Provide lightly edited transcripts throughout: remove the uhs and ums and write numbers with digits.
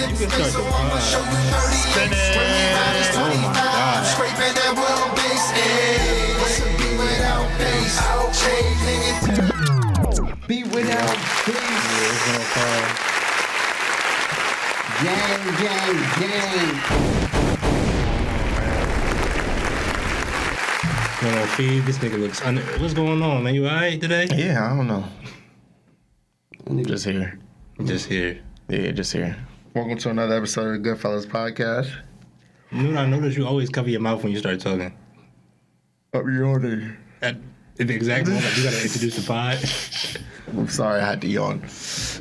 You can start the pod. Spin it. Oh my God. Scraping that wheel base. What's a beat without bass? Beat without bass. Gang, gang, gang. Feed, this nigga looks what's going on, man? You alright today? Yeah, I don't know. Just here. Just here. Yeah, just here. Welcome to another episode of the Goodfellas podcast. You know, I notice you always cover your mouth when you start talking. Up your order. At the exact moment you gotta introduce the pod. I'm sorry I had to yawn.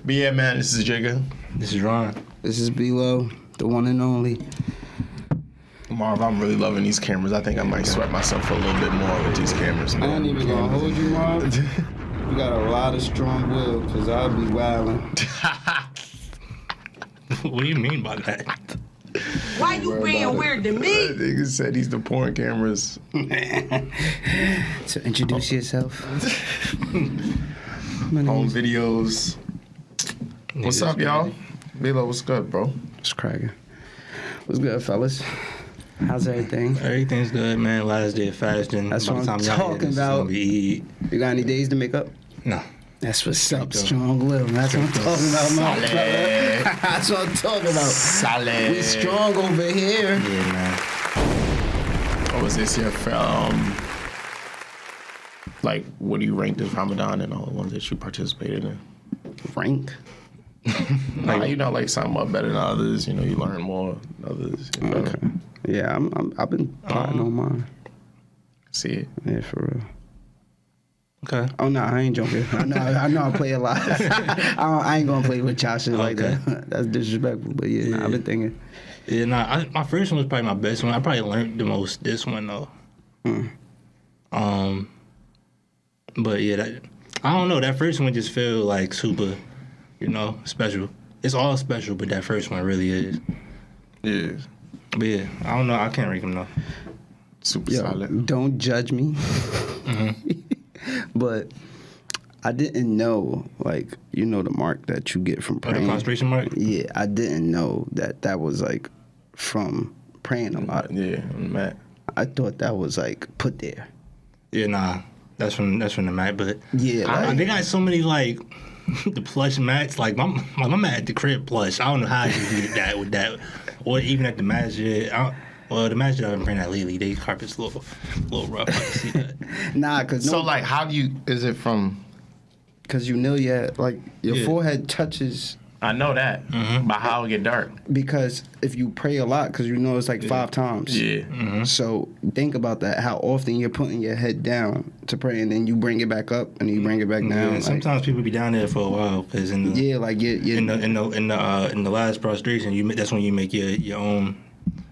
But yeah, man, this is Jigga. This is Ron. This is B-Lo, the one and only. Marv, I'm really loving these cameras. I think I might sweat myself a little bit more with these cameras, man. I ain't even gonna hold you, Marv. You got a lot of strong will, because I'll be wildin'. What do you mean by that? Why you being weird to me? Niggas said these the porn cameras. So introduce yourself. Home videos. What's up, y'all? B-Lo, what's good, bro? It's cracking. What's good, fellas? How's everything? Everything's good, man. Last day of fasting. That's By what the I'm time y'all talking hear this, about. It's gonna be You got any days to make up? No. That's what's up, strong will. That's what I'm talking about, man. That's what I'm talking about. Solid. We strong over here. Yeah, man. What was this your like, what do you rank this Ramadan and all the ones that you participated in? Rank. Like, you know, like some are better than others. You know, you learn more than others. You know? Okay. Yeah, I've been plotting on mine. See it. Yeah, for real. Okay. Oh no, I ain't joking. I know I play a lot. I ain't gonna play with y'all shit like Okay. that. That's disrespectful. But yeah, nah, I've been thinking. Yeah, my first one was probably my best one. I probably learned the most this one though. But yeah, I don't know. That first one just feel like super, special. It's all special, but that first one really is. Yeah. But yeah, I don't know. I can't rank them though. Super solid. Don't judge me. But I didn't know, the mark that you get from praying. The concentration mark? Yeah, I didn't know that was from praying a lot. Yeah, Matt. I thought that was put there. Yeah, nah. That's from the mat, but yeah, they got so many the plush mats. Like my mat at the crib plush. I don't know how you get that with that, or even at the masjid. Well, the masjid I've been praying at lately, they carpet's a little rough. I can see that. Nah, cause so how do you? Is it from? Cause your forehead touches. I know that, but how it get dark? Because if you pray a lot, because it's 5 times. Yeah. So think about that. How often you're putting your head down to pray, and then you bring it back up, and then you bring it back down. Yeah, sometimes people be down there for a while, because in the in the last prostration, that's when you make your own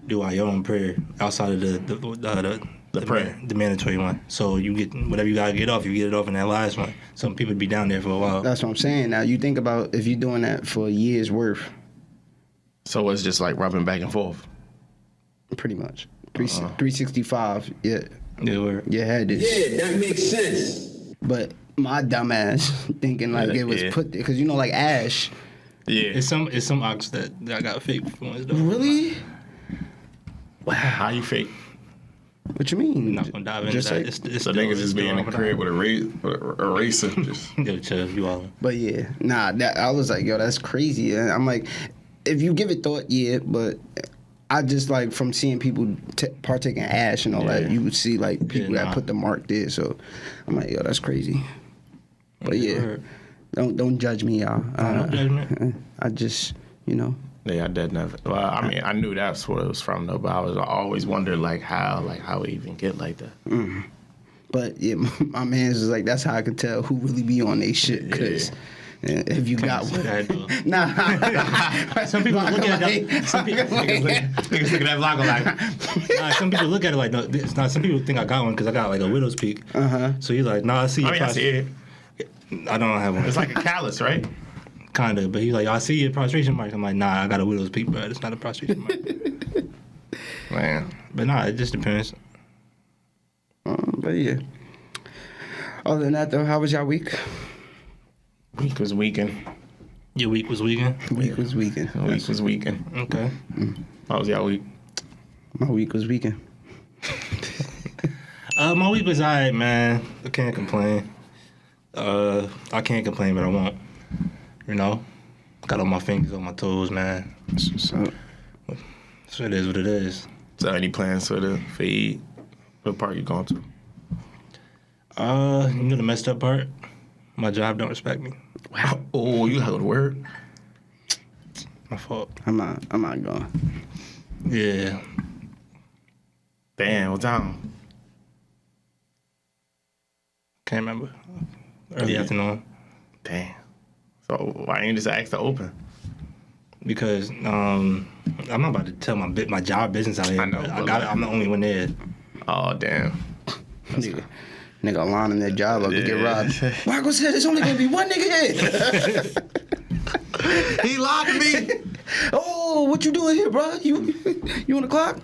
your own prayer outside of the prayer, the mandatory one. So you get whatever you gotta get off, you get it off in that last one. Some people be down there for a while. That's what I'm saying. Now you think about if you're doing that for a year's worth. So it's just like rubbing back and forth. Pretty much. 365. Yeah. Yeah, your head is. Yeah, that makes sense. But my dumb ass thinking it was put there, because like ash. Yeah. It's some ox that I got fake ones though. Really? Wow. How you fake? What you mean? I'm not gonna dive into that. It's so niggas just be in the crib with a eraser. Just yo, chill, you all. But yeah, I was like, yo, that's crazy. And I'm like, if you give it thought, yeah, but I just from seeing people partake in ash and all that, you would see people that put the mark there. So I'm like, yo, that's crazy. But yeah, don't judge me, y'all. No judgment. I just, Yeah, I did never. Well, I mean, I knew that's where it was from, though. But I always wondered, how we even get like that. Mm. But yeah, my man's was like, that's how I could tell who really be on they shit. Cause if you got one, nah. Some people look at it. Some people look at that vlog some people look at it like, no, it's not. Some people think I got one because I got a widow's peak. So he's like, I see. I see it. I don't have one. It's like a callus, right? Kinda, but he's like, I see your prostration mark. I'm like, nah, I got a widow's peak, but it's not a prostration mark. Man. But nah, it just depends. But yeah. Other than that, though, how was y'all week? Week was weekend. Your week was weekend? Week was weekend. Week was weekend. Okay. How was y'all week? My week was weekend. My week was alright, man. I can't complain. I can't complain, but I won't. You know? Got all my fingers on my toes, man. So it is what it is. So any plans for Eid? What park you going to? You know the messed up part? My job don't respect me. Wow. Oh, you gotta go to work? My fault. I'm not going. Yeah. Damn, what time? Can't remember. Early afternoon. Damn. So why ain't you just ask to open? Because I'm not about to tell my job business out here. I know, I'm the only one there. Oh, damn. Nigga lining their job up to get robbed. Michael said there's only gonna be one nigga here. He lied to me. Oh, what you doing here, bro? You on the clock?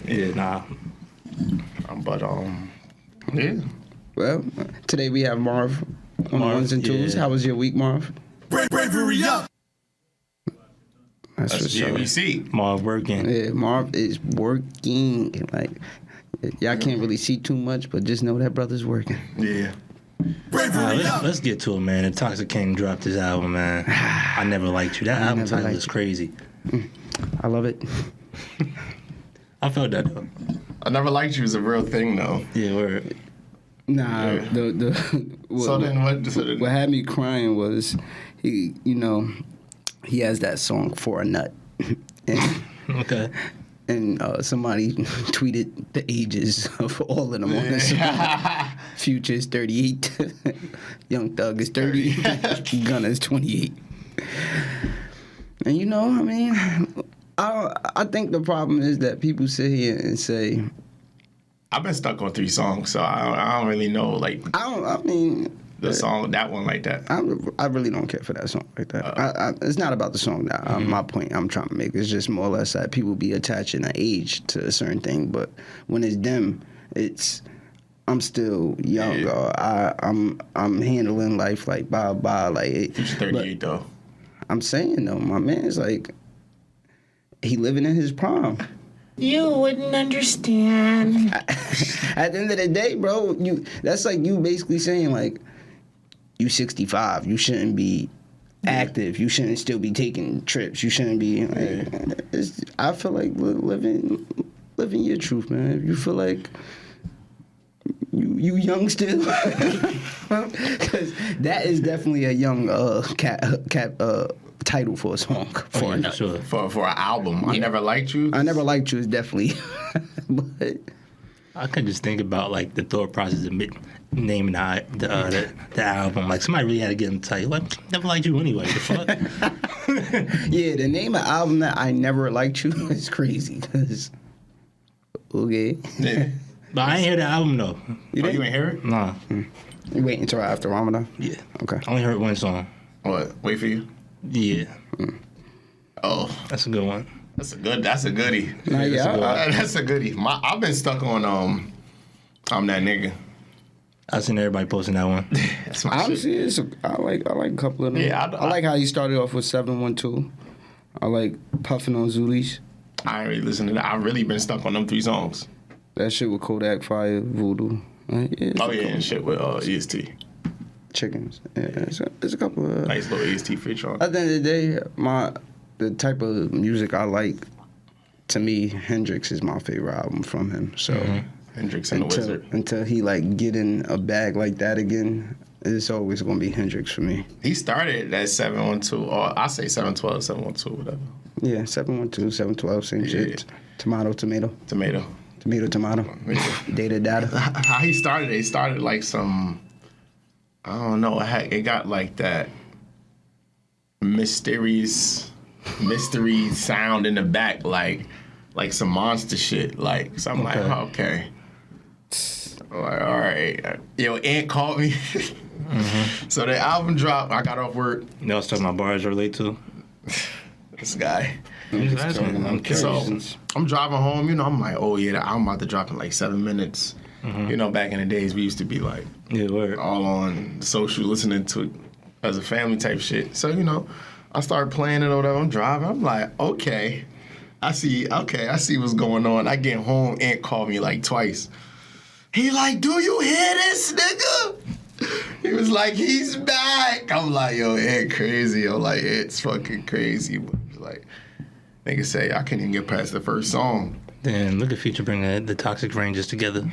Yeah, nah. But yeah. Well, today we have Marv on the ones and twos. yeah. How was your week, Marv? Bravery up. That's what's up. we see. Marv working. Yeah, Marv is working. Like, y'all can't really see too much, but just know that brother's working. Yeah. Let's get to it, man. The Toxic King dropped his album, man. I Never Liked You. That album Never title Liked is You. crazy. I love it. I felt that though. I Never Liked You is a real thing, though. Yeah, word. Nah, Yeah. what had me crying was he has that song For a Nut. and, Okay. and somebody tweeted the ages of all of them on this song. Future's 38, Young Thug is 30, Gunna is 28. And I mean, I think the problem is that people sit here and say, I've been stuck on 3 songs, so I don't really know, like, the song, that one like that. I really don't care for that song like that. It's not about the song that my point I'm trying to make. It's just more or less that people be attaching an age to a certain thing, but when it's them, I'm still young. Yeah. I'm handling life like bye. Like Future 38 though. I'm saying though, my man is like he living in his prime. You wouldn't understand. At the end of the day, bro, that's like you basically saying like you 65, you shouldn't be active, you shouldn't still be taking trips, you shouldn't be like, I feel like living your truth, man. If you feel like you young still, because that is definitely a young title for a song. For a Sure. For an album. I Never Liked You. I Never Liked You is definitely, but I could just think about like the thought process of naming the album. Like somebody really had to get him to tell you, like, Never Liked You anyway. The fuck? yeah, the name of album that I Never Liked You is crazy. Cause okay, Yeah. But I ain't hear the album though. You ain't hear it? Nah. You wait until after Ramadan. Yeah. Okay. I only heard one song. What? Wait for You? Yeah. Oh, That's a good one. that's a goodie. Nah, yeah, That's a goodie. I've been stuck on I'm That Nigga. I seen everybody posting that one. That's my shit. honestly, I like a couple of them. Yeah, I like how he started off with 712. I like Puffin' on Zuli's. I ain't really listened to that. I've really been stuck on them 3 songs. That shit with Kodak Fire, Voodoo. It's Oh a yeah, couple and shit with EST. chickens. Yeah, it's a couple of. Nice little EST feature on. At the end of the day, the type of music I like, to me, Hendrix is my favorite album from him. So Hendrix and the Wizard. until he like get in a bag like that again, it's always gonna be Hendrix for me. He started at 712, or I say 712, 712, whatever. Yeah, 712, 712, same shit. Tomato. Tomato. Yeah. Data. How he started? It started like some. I don't know. It got like that mystery sound in the back, like some monster shit. Like so I'm like, okay. I'm like, all right. Yo, Ant called me. So the album dropped. I got off work. You know, I was talking about bars relate to. This guy. I'm curious. So I'm driving home. I'm like, oh yeah, the album about to drop in like 7 minutes. Back in the days we used to be like, Yeah, word. all on social listening to it as a family type shit. So, I start playing it or whatever. I'm driving. I'm like, okay. I see what's going on. I get home, Aunt called me like twice. He like, do you hear this, nigga? He was like, he's back. I'm like, yo, Aunt crazy. I'm like, it's fucking crazy. But like, nigga say, I can't even get past the first song. Damn, look at Future bringing the Toxic Rangers together.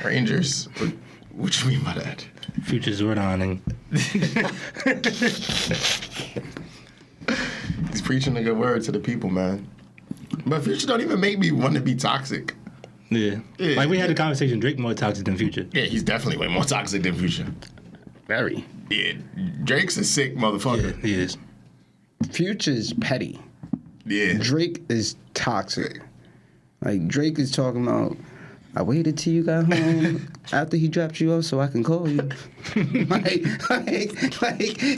Rangers? What you mean by that? Future's Zordon and... He's preaching a good word to the people, man. But Future don't even make me want to be toxic. Yeah. Like, we had a conversation, Drake more toxic than Future. Yeah, he's definitely way more toxic than Future. Very. Yeah, Drake's a sick motherfucker. Yeah, he is. Future's petty. Yeah. Drake is toxic. Like, Drake is talking about, I waited till you got home after he dropped you off so I can call you. like,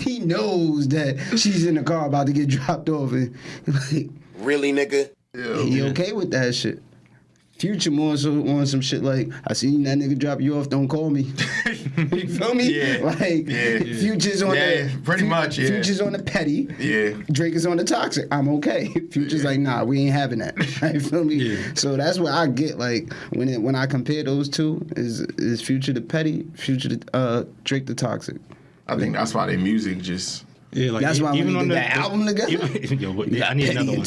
he knows that she's in the car about to get dropped off. And, like, really, nigga? Yeah. he okay with that shit. Future more so on some shit like, I seen that nigga drop you off, don't call me. You feel me? Yeah. Like, Future's on pretty much, yeah. Future's on the petty. Yeah. Drake is on the toxic. I'm okay. Future's like, nah, we ain't having that. You feel me? Yeah. So that's what I get, like, when I compare those two, is Future the petty, Future the, Drake the toxic. I think that's why their music just... Yeah, like, That's why when even we on did that album together, I need another one.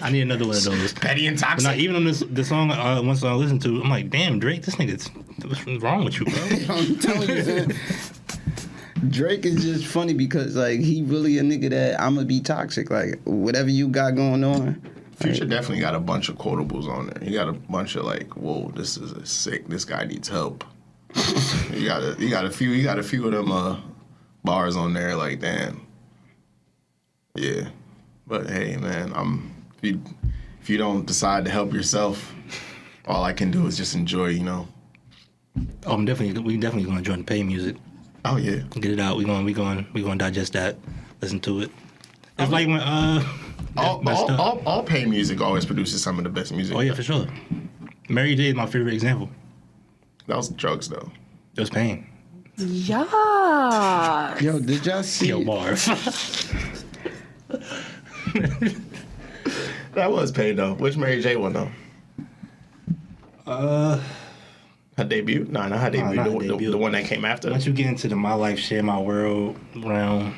I need another one of those. Petty and But toxic. not even on the song, one song I listened to, I'm like, damn, Drake, this nigga's, what's wrong with you, bro? I'm telling you, man. Drake is just funny because, like, he really a nigga that I'm gonna be toxic. Like, whatever you got going on. Future definitely got a bunch of quotables on there. He got a bunch of like, whoa, this is a sick. This guy needs help. He got a few of them bars on there. Like, damn. Yeah, but hey, man, if you don't decide to help yourself, all I can do is just enjoy. You know. Oh, we definitely gonna join the pay music. Oh yeah. Get it out. We gonna digest that. Listen to it. It's like when all pay music always produces some of the best music. Oh yeah, for sure. Mary J is my favorite example. That was drugs though. It was Pain. Yeah. Yo, did y'all see? Yo, bars. That was Pain though. Which Mary J one though? Her debut? No, not her debut. not her debut. The one that came after. Once you get into the My Life, Share My World realm,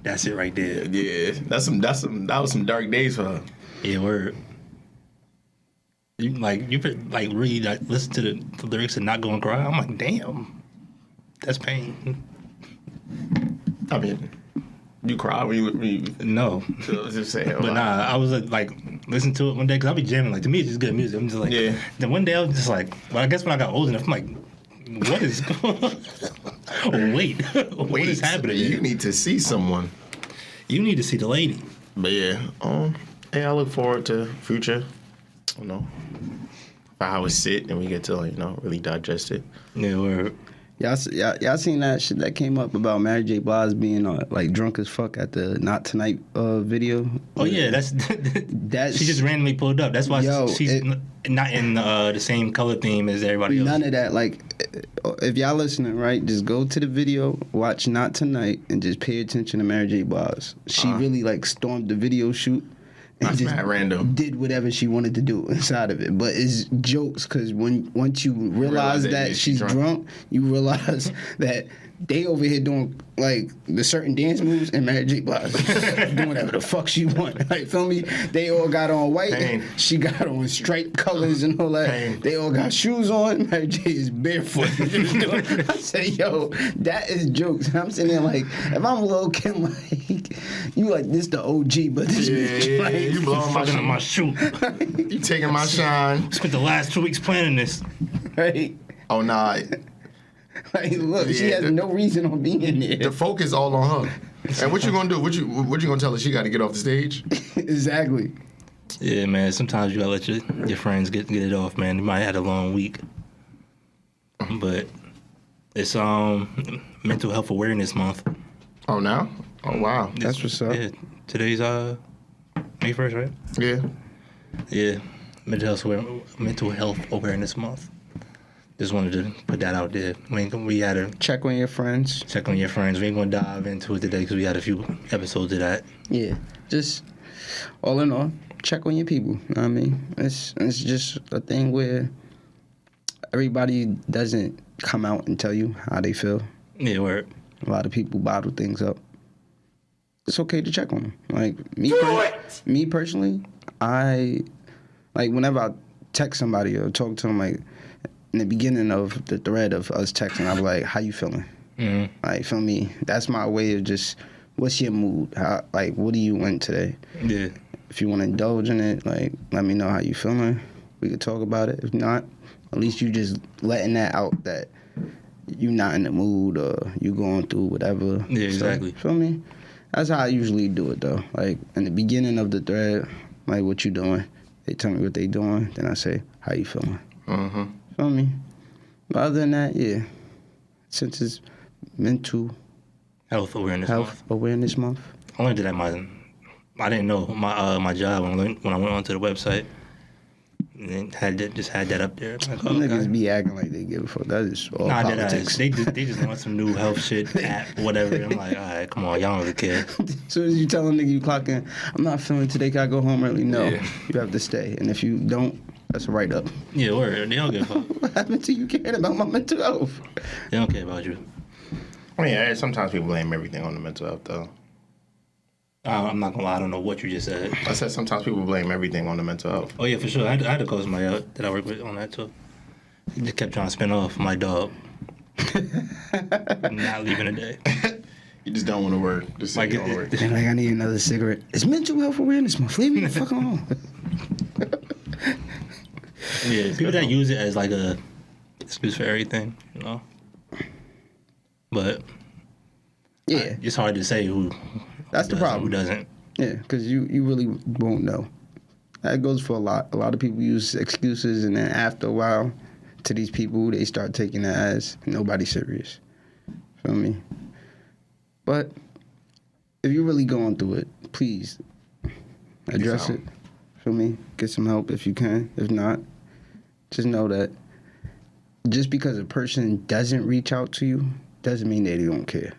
that's it right there. Yeah, that was some dark days for her. Yeah, word. You really listen to the lyrics and not go and cry. I'm like, damn, that's Pain. I mean, you cry when you No, just say, but nah, I was like listen to it one day because I be jamming. Like, to me, it's just good music. I'm just like, Yeah. Then one day I was just like, well, I guess when I got old enough, I'm like, what is going on? Wait, what is happening? You need to see someone. You need to see the lady. But yeah, hey, I look forward to Future. You know, how it sit and we get to really digest it. Yeah, word. Y'all seen that shit that came up about Mary J. Blige being like drunk as fuck at the Not Tonight video? Oh yeah, that's she just randomly pulled up. That's why she's not in the same color theme as everybody else. None of that. Like, if y'all listening, right, just go to the video, watch Not Tonight, and just pay attention to Mary J. Blige. She really like stormed the video shoot. That's just mad random. Did whatever she wanted to do inside of it, but it's jokes because once you realize that she's drunk, you realize that they over here doing like the certain dance moves and Mary J. Blige doing whatever the fuck she want. Like, feel me? They all got on white. Pain. She got on striped colors and all that. Pain. They all got shoes on. Mary J. is barefoot. I say, yo, that is jokes. And I'm sitting there like, if I'm Lil Kim, like, you like this the OG, but this bitch, like, you blowing Fucking up my shoe. You taking my shine. Spent the last 2 weeks planning this. right? Oh nah. Like, look, she has no reason on being there. The focus all on her. And what you gonna do? What you gonna tell her? She got to get off the stage? Exactly. Yeah, man. Sometimes you gotta let your friends get it off, man. You might have had a long week, but it's Mental Health Awareness Month. Oh now? Oh wow. That's what's up. Yeah, today's May 1st, right? Yeah. Yeah, Mental Health Awareness Month. Just wanted to put that out there. We had to check on your friends. Check on your friends. We ain't gonna dive into it today because we had a few episodes of that. Yeah, just all in all, check on your people. You know what I mean? It's just a thing where everybody doesn't come out and tell you how they feel. Yeah, word. A lot of people bottle things up. It's okay to check on them. Like me personally, I like whenever I text somebody or talk to them, like in the beginning of the thread of us texting, I'm like, "How you feeling?" Mm-hmm. Like, feel me? That's my way of just, what's your mood? How, like, what do you want today? Yeah. If you want to indulge in it, like, let me know how you feeling. We could talk about it. If not, at least you just letting that out that you not in the mood or you going through whatever. Yeah, exactly. So, feel me? That's how I usually do it, though. Like, in the beginning of the thread, like, what you doing? They tell me what they doing. Then I say, how you feeling? Mm-hmm. Feel me? But other than that, yeah. Since it's mental health awareness month. I learned that I didn't know my job when I went onto the website. And had that up there. Like, niggas be acting like they give a fuck. That is all politics. They just want some new health shit app, whatever. I'm like, all right, come on, y'all don't really care. As soon as you tell a nigga you clock in, I'm not feeling today, can I go home early? No, you have to stay. And if you don't, that's a write-up. Yeah, word. They don't give a fuck. What happened to you caring about my mental health? They don't care about you. I mean, sometimes people blame everything on the mental health, though. I'm not gonna lie, I don't know what you just said. I said sometimes people blame everything on the mental health. Oh yeah, for sure. I had to call somebody out that I work with on that too. He just kept trying to spin off my dog. I'm not leaving today. You just don't want to work. Just like, don't work. Like, I need another cigarette. It's mental health awareness month. Leave me the fuck alone. Yeah, people that use it as like a excuse for everything, you know. But yeah, it's hard to say who. That's the problem. Who doesn't? Yeah, because you really won't know. That goes for a lot. A lot of people use excuses, and then after a while, to these people, they start taking it as nobody serious. Feel me? But if you're really going through it, please address it. Feel me? Get some help if you can. If not, just know that just because a person doesn't reach out to you doesn't mean they don't care.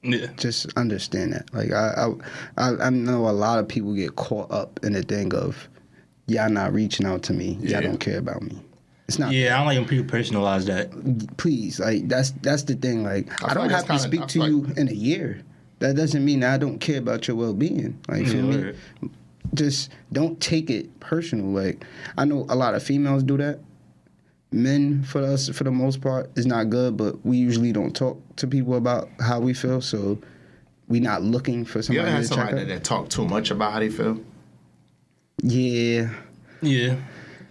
Yeah. Just understand that. Like I know a lot of people get caught up in the thing of y'all not reaching out to me. Y'all don't care about me. It's not. Yeah, I don't like when people personalize that. Please, like that's the thing. Like I don't have to speak to you in a year. That doesn't mean that I don't care about your well-being. Like feel me? Just don't take it personal. Like I know a lot of females do that. Men, for us, for the most part, is not good, but we usually don't talk to people about how we feel, so we not looking for somebody to check out. You ever had somebody that talk too much about how they feel? Yeah. Yeah.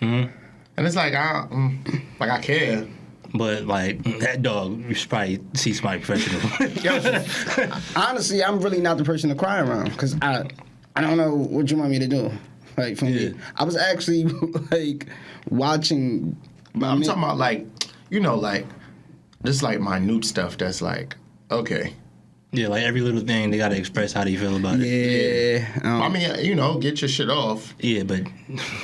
Mm-hmm. And it's like, I care. But, like, that dog, you should probably see somebody professional. Honestly, I'm really not the person to cry around, because I don't know what you want me to do. Like, for me, I was actually, like, watching... But I'm talking about, like, you know, like, just, like, minute stuff that's, like, okay. Yeah, like, every little thing, they got to express how they feel about it. Yeah. I mean, you know, get your shit off. Yeah, but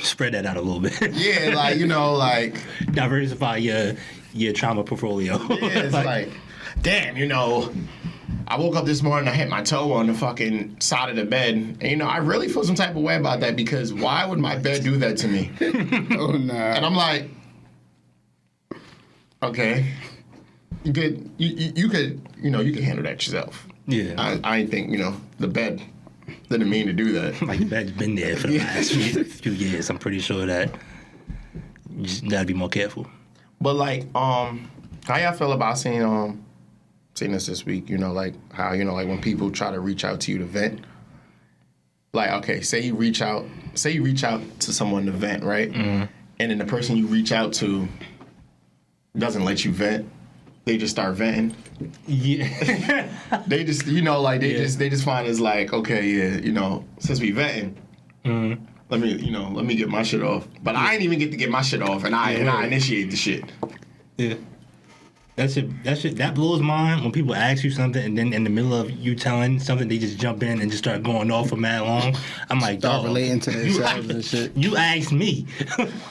spread that out a little bit. Yeah, like, you know, like... Diversify your trauma portfolio. Yeah, it's like, damn, you know... I woke up this morning, I hit my toe on the fucking side of the bed. And, you know, I really feel some type of way about that because why would my bed do that to me? Oh, nah. And I'm like... Okay, you could handle that yourself. Yeah, I ain't think the bed didn't mean to do that. Like the bed's been there for the last few years. I'm pretty sure that you just gotta be more careful. But like, how y'all feel about seeing this week? You know, like how like when people try to reach out to you to vent. Like, okay, say you reach out to someone to vent, right? Mm-hmm. And then the person you reach out to doesn't let you vent. They just start venting. Yeah. They just, they just find it's like, okay, yeah, since we venting, let me get my shit off. But I ain't even get to get my shit off, and I initiate the shit. Yeah. That blows mine when people ask you something and then in the middle of you telling something, they just jump in and just start going off for mad long. I'm like, start relating to themselves and shit. You asked me.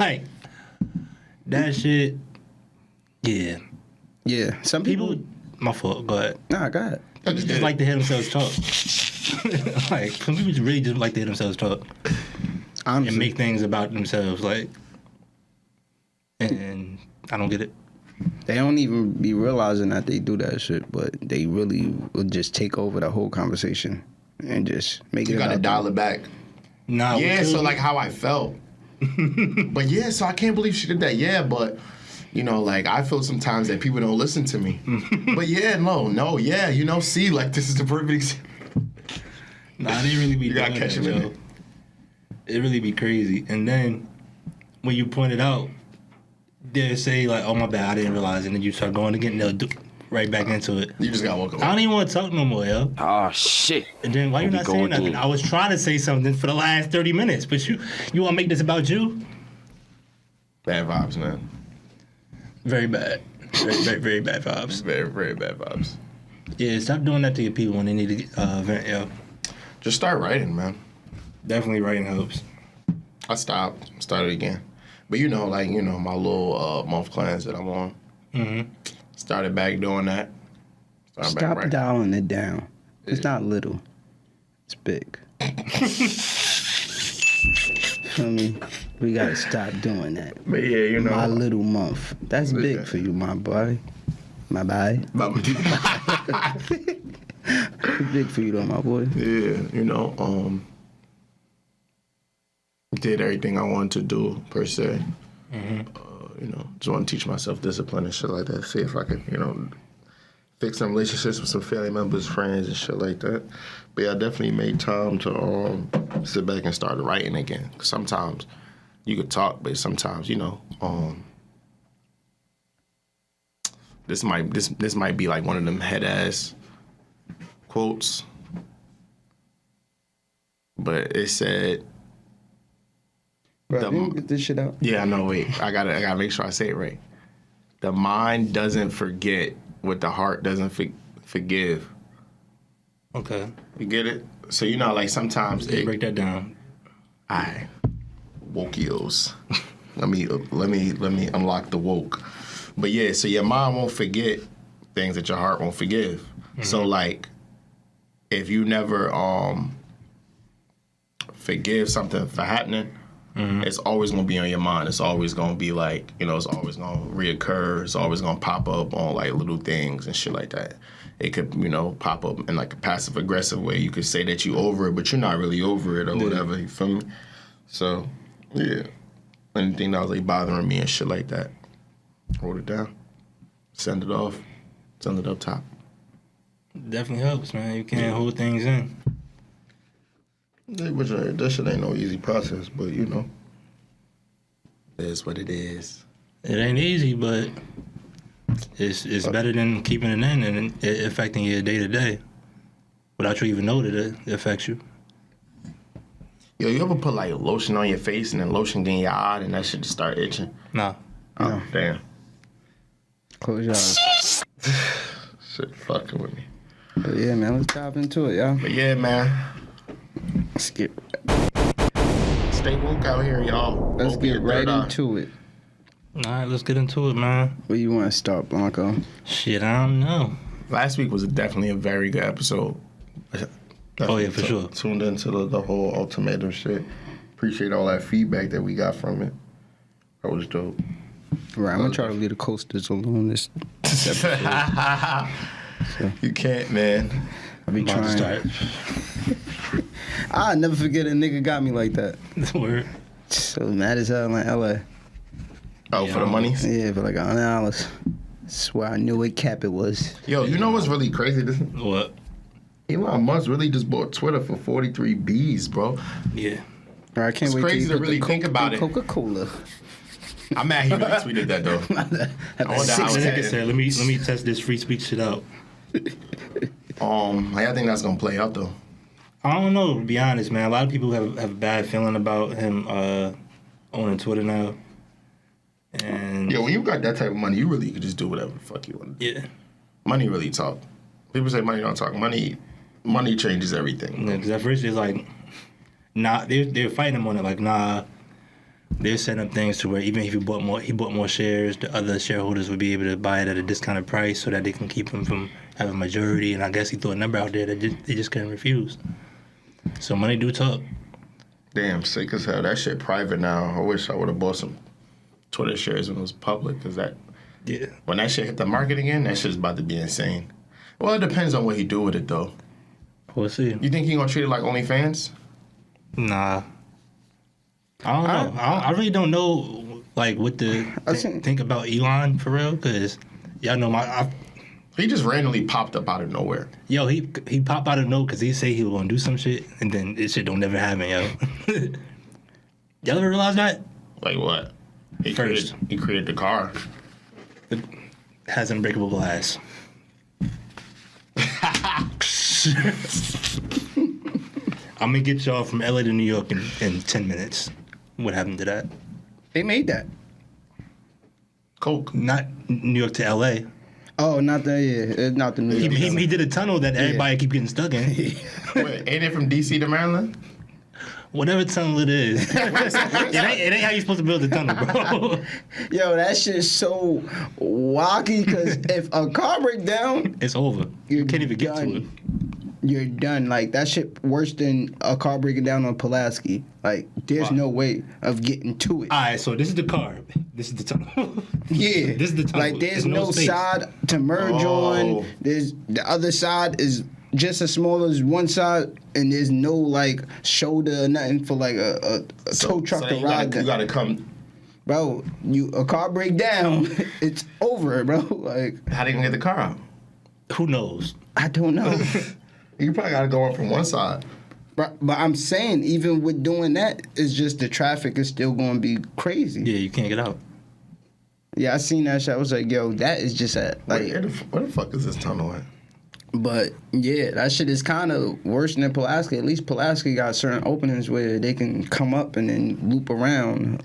Like, that shit. Yeah. Yeah, some people. My fault. Go ahead. Nah, go ahead. Just like to hear themselves talk. Like some people really just like to hear themselves talk. Honestly. And make things about themselves. Like, and I don't get it. They don't even be realizing that they do that shit, but they really will just take over the whole conversation and just make it. You gotta dial it back. Nah. Yeah. So like how I felt. But yeah, so I can't believe she did that. Yeah, but. You know, like, I feel sometimes that people don't listen to me. But yeah, yeah, you know, see, like, this is the perfect example. Nah, they really be doing that, Joe. It really be crazy. And then, when you point it out, they'll say, like, oh, my bad, I didn't realize. And then you start going again, and they'll do right back into it. You just gotta walk away. I don't even want to talk no more, yo. Oh, shit. And then, why you not saying nothing? I was trying to say something for the last 30 minutes, but you want to make this about you? Bad vibes, man. Very bad. Very bad vibes. Very, very bad vibes. Yeah, stop doing that to your people when they need to vent, yo. Just start writing, man. Definitely writing helps. I started again. But you know, like, you know, my little month class that I'm on. Mm-hmm. Started back doing that. Stop dialing it down. It's not little. It's big. Feel me? We gotta stop doing that. But yeah, you know. My little month. That's big for you, my boy. My boy. Big for you though, my boy. Yeah, you know, did everything I wanted to do, per se. Mm-hmm. You know, just want to teach myself discipline and shit like that. See if I could, you know, fix some relationships with some family members, friends, and shit like that. But yeah, I definitely made time to sit back and start writing again. Sometimes you could talk, but sometimes, you know, this might be like one of them head ass quotes, but it said. Bro, didn't get this shit out. Yeah, no, wait, I gotta make sure I say it right. The mind doesn't forget what the heart doesn't forgive. Okay. You get it? So you know, like sometimes break that down. Alright. Wokios. let me unlock the woke. But yeah, so your mind won't forget things that your heart won't forgive. Mm-hmm. So like if you never forgive something for happening, mm-hmm. It's always gonna be on your mind. It's always gonna be like, you know, it's always gonna reoccur. It's always gonna pop up on like little things and shit like that. It could, you know, pop up in like a passive aggressive way. You could say that you over it, but you're not really over it or whatever. You feel me? So, yeah. Anything that was like bothering me and shit like that, wrote it down, send it off, send it up top. Definitely helps, man. You can't hold things in. Yeah, but that shit ain't no easy process, but you know, it is what it is. It ain't easy, but it's better than keeping it in and it affecting your day to day without you even know that it affects you. Yo, you ever put like lotion on your face and then lotion in your eye and that shit just start itching? Nah. Oh, damn. Close your eyes. Shit fucking with me. But yeah, man, let's dive into it, y'all. But yeah, man. Let's get stay woke out here, y'all. Let's get right into it. All right, let's get into it, man. Where you want to start, Blanco? Shit, I don't know. Last week was definitely a very good episode. Oh, yeah, for sure. Tuned into the whole ultimatum shit. Appreciate all that feedback that we got from it. That was dope. Right, I'm going to try to leave the coasters alone this episode. So. You can't, man. I be trying. Start. I'll never forget a nigga got me like that. Word. So mad as hell in like LA. Oh, yeah, for the money? Yeah, for like $100. Swear I knew what cap it was. Yo, you know what's really crazy? What? Elon Musk really just bought Twitter for 43 Bs, bro. Yeah. I can't wait crazy to really think about it. Coca-Cola. I'm mad he really tweeted that though. I wonder how it said, let me test this free speech shit out. How y'all think that's gonna play out though? I don't know, to be honest, man. A lot of people have a bad feeling about him owning Twitter now. And when you got that type of money, you really could just do whatever the fuck you want. Yeah. Money really talk. People say money don't talk. Money changes everything. Yeah, because at first it's like, nah, they're fighting him on it. Like, nah, they're setting up things to where even if he bought more shares, the other shareholders would be able to buy it at a discounted price so that they can keep him from having a majority. And I guess he threw a number out there that they just couldn't refuse. So money do talk. Damn, sick as hell. That shit private now. I wish I would have bought some Twitter shares when it was public, because when that shit hit the market again, that shit's about to be insane. Well, it depends on what he do with it, though. We'll see. You think he gonna treat it like OnlyFans? Nah. I don't know. I really don't know, like, what to think about Elon, for real, because y'all know he just randomly popped up out of nowhere. Yo, he popped out of nowhere because he say he was gonna do some shit, and then this shit don't never happen, yo. Y'all ever realize that? Like what? He created the car. It has unbreakable glass. I'm gonna get y'all from LA to New York in 10 minutes. What happened to that? They made that. Coke. Not New York to LA. Oh, not the it's not the New York. He did a tunnel that everybody keep getting stuck in. Wait, ain't it from DC to Maryland? Whatever tunnel it is. it ain't how you supposed to build a tunnel, bro. Yo, that shit is so wacky, because if a car break down, it's over. You can't even get to it. You're done. Like, that shit worse than a car breaking down on Pulaski. Like, there's no way of getting to it. All right, so this is the car. This is the tunnel. Yeah. This is the tunnel. Like, there's no side to merge on. There's the other side is just as small as one side, and there's no, like, shoulder or nothing for, like, a tow truck to ride. You gotta come. Bro, a car break down, it's over, bro. Like, how they gonna get the car out? Who knows? I don't know. You probably gotta go in from one side. But I'm saying, even with doing that, it's just the traffic is still going to be crazy. Yeah, you can't get out. Yeah, I seen that shit. I was like, yo, that is just like. Where the fuck is this tunnel at? But yeah, that shit is kind of worse than Pulaski. At least Pulaski got certain openings where they can come up and then loop around.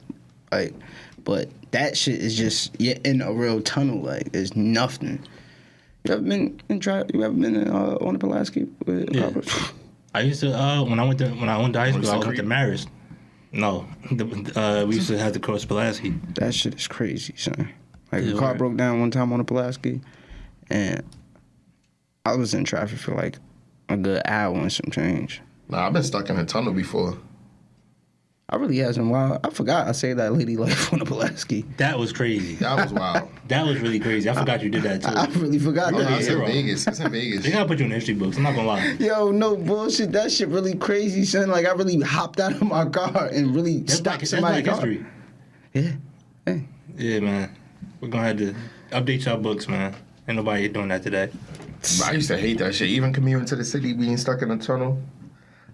Like, but that shit is just in a real tunnel. Like, it's nothing. You ever been on the Pulaski? Yeah. I used to when I went to high school, I went to Marist. No, we used to have to cross Pulaski. That shit is crazy, son. Like, a car broke down one time on the Pulaski, and I was in traffic for like a good hour and some change. Nah, I've been stuck in a tunnel before. I really hasn't. Wow, I forgot I saved that lady life on the Pulaski. That was crazy. That was wild. That was really crazy. I forgot you did that too. I really forgot that. It's in Vegas. It's in Vegas. They gotta put you in the history books. I'm not gonna lie. Yo, no bullshit. That shit really crazy, son. Like, I really hopped out of my car and really stopped somebody's car. History. Yeah. Hey. Yeah, man. We're gonna have to update y'all books, man. Ain't nobody doing that today. I used to hate that shit. Even commuting to the city, being stuck in a tunnel.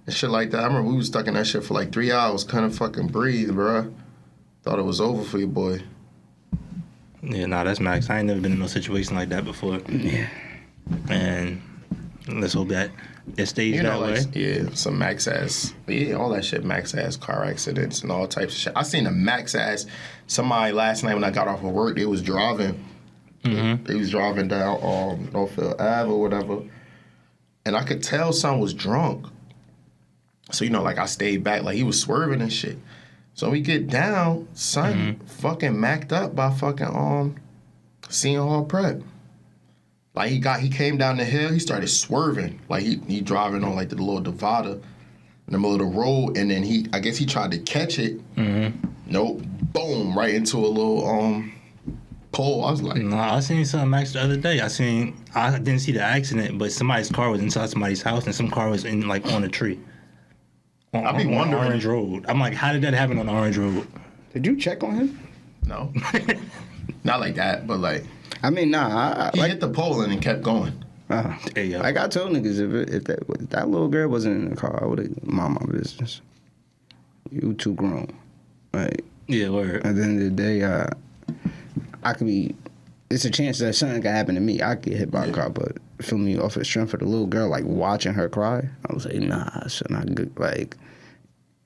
And shit like that. I remember we was stuck in that shit for like 3 hours, couldn't fucking breathe, bruh. Thought it was over for you, boy. Yeah, nah, that's max. I ain't never been in no situation like that before. Yeah. And let's hope that it stays that way. Yeah, some max ass. Yeah, all that shit, max ass car accidents and all types of shit. I seen a max ass. Somebody last night when I got off of work, they was driving. Mm-hmm. They was driving down Northfield Ave or whatever. And I could tell son was drunk. So, like, I stayed back. Like, he was swerving and shit. So we get down, son fucking macked up by fucking Seton Hall Prep. Like, he came down the hill, he started swerving. Like, he driving on, like, the little Nevada in the middle of the road, and then I guess he tried to catch it. Mm-hmm. Nope. Boom, right into a little pole. I was like... Nah, I seen something Max the other day. I didn't see the accident, but somebody's car was inside somebody's house, and some car was on a tree. I'd be wondering. Orange Road. I'm like, how did that happen on Orange Road? Did you check on him? No. Not like that, but like... I mean, nah. He hit the pole and then kept going. Like I told niggas, if that little girl wasn't in the car, I would have mind my business. You too grown. Like, yeah, word. At the end of the day, I could be... It's a chance that something could happen to me. I could get hit by a car, but feel me, off the strength of the little girl, like, watching her cry, I was like, nah, it's not good. Like,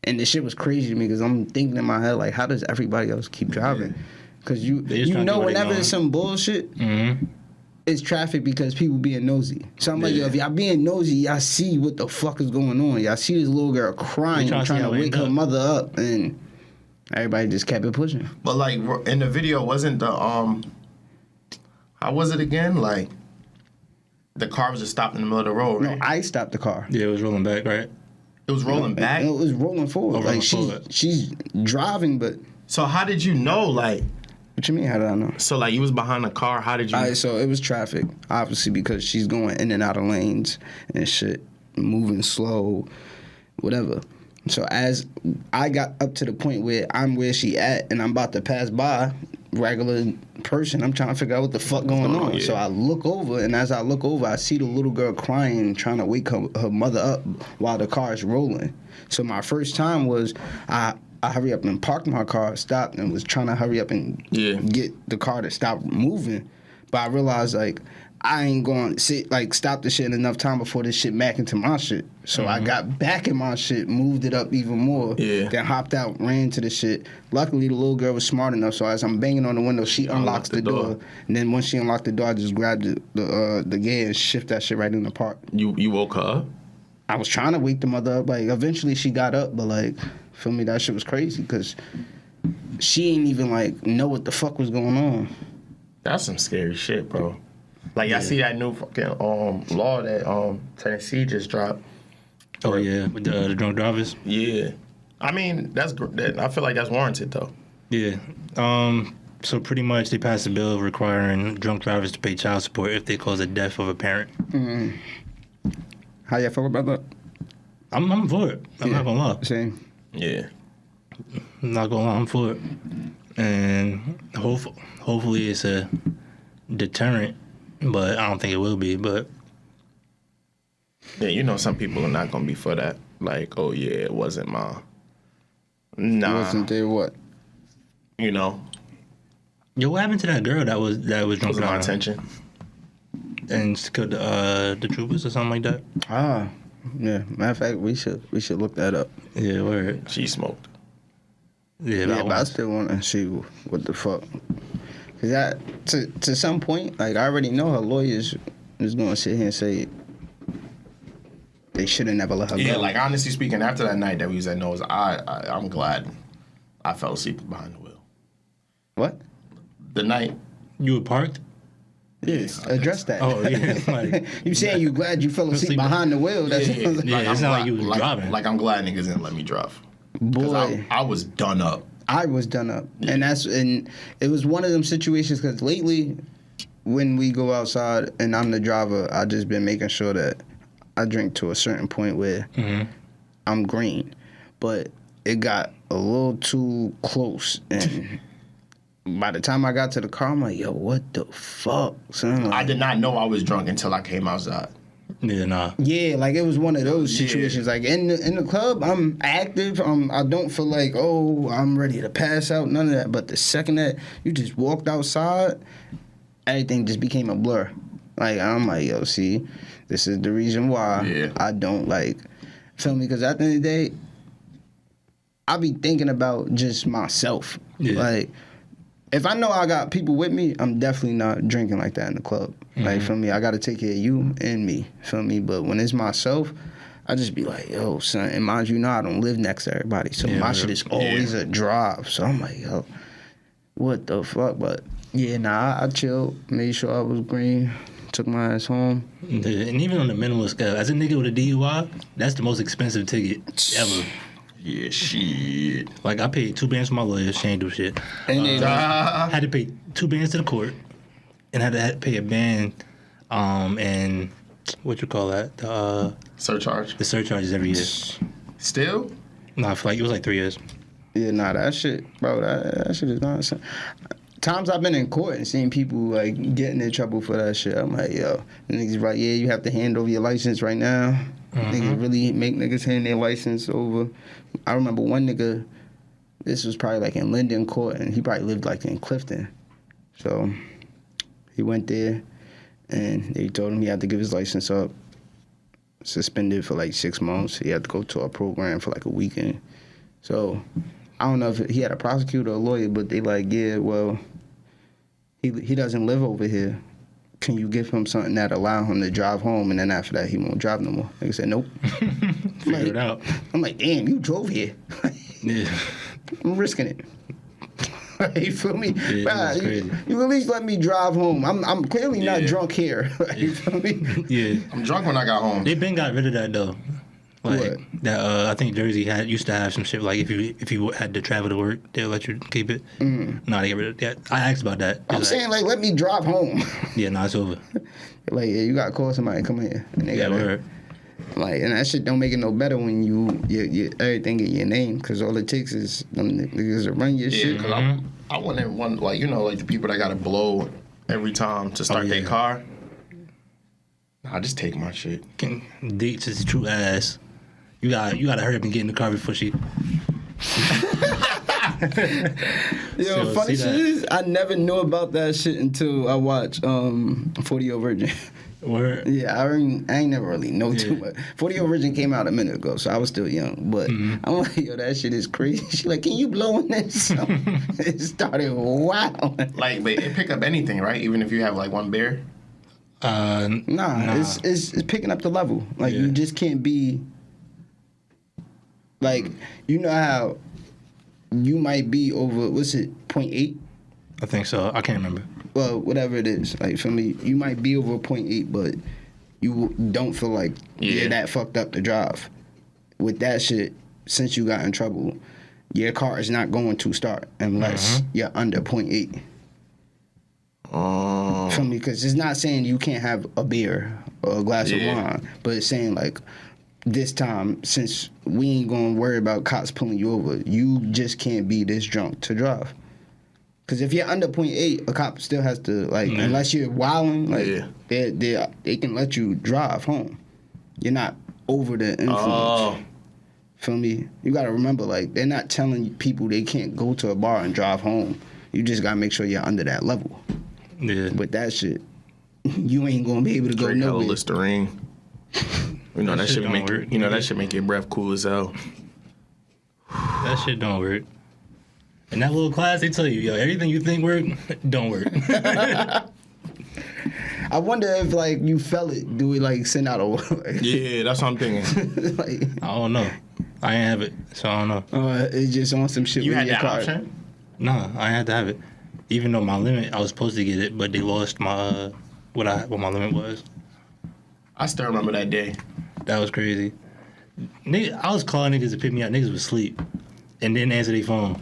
and the shit was crazy to me because I'm thinking in my head, like, how does everybody else keep driving? Because you know whenever there's some bullshit, it's traffic because people being nosy. So I'm like, yo, if y'all being nosy, y'all see what the fuck is going on. Y'all see this little girl crying, trying to wake her mother up, and Everybody just kept it pushing. But like in the video, wasn't the how was it again? Like the car was just stopped in the middle of the road, right? No, I stopped the car. Yeah, it was rolling back, right? It was rolling back. It was rolling forward. rolling Like forward. she's driving, but So how did you know? Like, what you mean? How did I know? so like you was behind the car. How did you? All right, so it was traffic, obviously, because she's going in and out of lanes and shit, moving slow, whatever. So as I got up to the point where I'm where she at and I'm about to pass by, regular person, I'm trying to figure out what the fuck going on. Yeah. So I look over, and as I look over, I see the little girl crying, trying to wake her mother up while the car is rolling. So my first time was I hurry up and parked my car, stopped, and was trying to hurry up and get the car to stop moving. But I realized, like, I ain't going to stop the shit in enough time before this shit mack into my shit. So I got back in my shit, moved it up even more, then hopped out, ran to the shit. Luckily, the little girl was smart enough, so as I'm banging on the window, she unlocks the door. And then once she unlocked the door, I just grabbed the gear and shift that shit right in the park. You woke her up? I was trying to wake the mother up. Like, eventually she got up, but, like, feel me, that shit was crazy because she ain't even, like, know what the fuck was going on. That's some scary shit, bro. Like, I see that new fucking law that Tennessee just dropped. Oh yeah, with the drunk drivers. Yeah, I mean I feel like that's warranted though. Yeah. So pretty much they passed a bill requiring drunk drivers to pay child support if they cause the death of a parent. Mm-hmm. How y'all feel about that? I'm for it. I'm not gonna lie. Same. Yeah. I'm not gonna lie. I'm for it. And hopefully it's a deterrent, but I don't think it will be. But yeah, you know, some people are not gonna be for that. Like, oh yeah, it wasn't my. Nah. Wasn't there what? You know. Yo, what happened to that girl that was drunk Wasn't my driving intention. and killed the troopers or something like that? Ah, yeah. Matter of fact, we should look that up. Yeah, word. She smoked. Yeah, Yeah, but I still want to see what the fuck. Cause to some point, like I already know her lawyers is gonna sit here and say they should have never let her go. Yeah, like honestly speaking, after that night that we was at Noah's, I'm glad I fell asleep behind the wheel. What? The night. You were parked? Yes, address that. Oh yeah, like You saying you glad you fell asleep behind the wheel? That's yeah. It's not like you was driving. Like I'm glad niggas didn't let me drive. Boy, I was done up. I was done up, and it was one of them situations because lately, when we go outside and I'm the driver, I just been making sure that I drink to a certain point where I'm green, but it got a little too close, and by the time I got to the car, I'm like, yo, what the fuck, son? Like, I did not know I was drunk until I came outside. yeah, nah. yeah, like it was one of those situations. Like in the club, I'm active. I don't feel like, oh, I'm ready to pass out. None of that. But the second that you just walked outside, everything just became a blur. Like I'm like, yo, see, this is the reason why I don't like, feel me? Because at the end of the day, I be thinking about just myself. Yeah. Like, if I know I got people with me, I'm definitely not drinking like that in the club. Like, feel me? I got to take care of you and me, feel me? But when it's myself, I just be like, yo, son, and mind you, I don't live next to everybody. So my shit is always a drive. So I'm like, yo, what the fuck? But yeah, I chilled, made sure I was green, took my ass home. And even on the minimal scale, as a nigga with a DUI, that's the most expensive ticket ever. Yeah, shit. Like, I paid $2 for my lawyer. She ain't do shit. And then had to pay $2 to the court, and had to pay a band, and what you call that? The surcharge. The surcharges every year. Still? Nah, for like it was like 3 years. Yeah, that shit, bro. That shit is nonsense. Times I've been in court and seen people like getting in trouble for that shit. I'm like, yo, the niggas like, yeah, you have to hand over your license right now. Niggas really make niggas hand their license over. I remember one nigga, this was probably like in Linden Court, and he probably lived like in Clifton. So he went there, and they told him he had to give his license up, suspended for like 6 months. He had to go to a program for like a weekend. So I don't know if he had a prosecutor or a lawyer, but they like, yeah, well, he doesn't live over here. Can you give him something that allow him to drive home, and then after that he won't drive no more? Like I said, nope. Figure it out. I'm like, damn, you drove here. Yeah. I'm risking it. You feel me? Yeah, Bruh, crazy. you at least let me drive home. I'm clearly not drunk here. You feel me? Yeah. I'm drunk when I got home. They been got rid of that though. Like What? that, I think Jersey used to have some shit like if you had to travel to work, they'll let you keep it. No, they get rid of that. I asked about that. I'm saying like let me drive home. Yeah, no, it's over. Like yeah, you gotta call somebody come here and they Yeah, gotta word. like and that shit don't make it no better when you everything in your name because all it takes is them niggas to run your shit. Cause I wouldn't want like like the people that gotta blow every time to start their car. Nah, just take my shit. Dates is true ass. You gotta hurry up and get in the car before she. Yo, So, funny see shit that? is I never knew about that shit until I watched 40-Year Virgin. Word. Yeah, I ain't never really know too much. 40-Year Virgin came out a minute ago, so I was still young. But I'm like, yo, that shit is crazy. She like, can you blow in this? It started wow. Like, but it pick up anything, right? Even if you have like one beer. Nah. It's picking up the level. Like you just can't be. Like you know how you might be over 0.8? I think so. I can't remember. Well, whatever it is, like for me, you might be over 0.8, but you don't feel like you're that fucked up to drive. With that shit, since you got in trouble, your car is not going to start unless you're under 0.8. For me, because it's not saying you can't have a beer or a glass of wine, but it's saying like this time, since we ain't gonna worry about cops pulling you over, you just can't be this drunk to drive. Because if you're under 0.8, a cop still has to, like, unless you're wilding, like, they can let you drive home. You're not over the influence. Feel me? You got to remember, like, they're not telling people they can't go to a bar and drive home. You just got to make sure you're under that level. Yeah. With that shit, you ain't going to be able to go Drink hella nowhere. Listerine. You know that shit make work. that shit make your breath cool as hell. That shit don't work. In that little class, they tell you, yo, everything you think work, don't work. I wonder if, like, you felt it. Do we, like, send out a... Yeah, that's what I'm thinking. like, I don't know. I ain't have it, so I don't know. it's just on some shit You with had your that car. option? Nah, I ain't had to have it. Even though my limit, I was supposed to get it, but they lost my what my limit was. I still remember that day. That was crazy. Nigga, I was calling niggas to pick me up. Niggas was asleep and didn't answer their phone.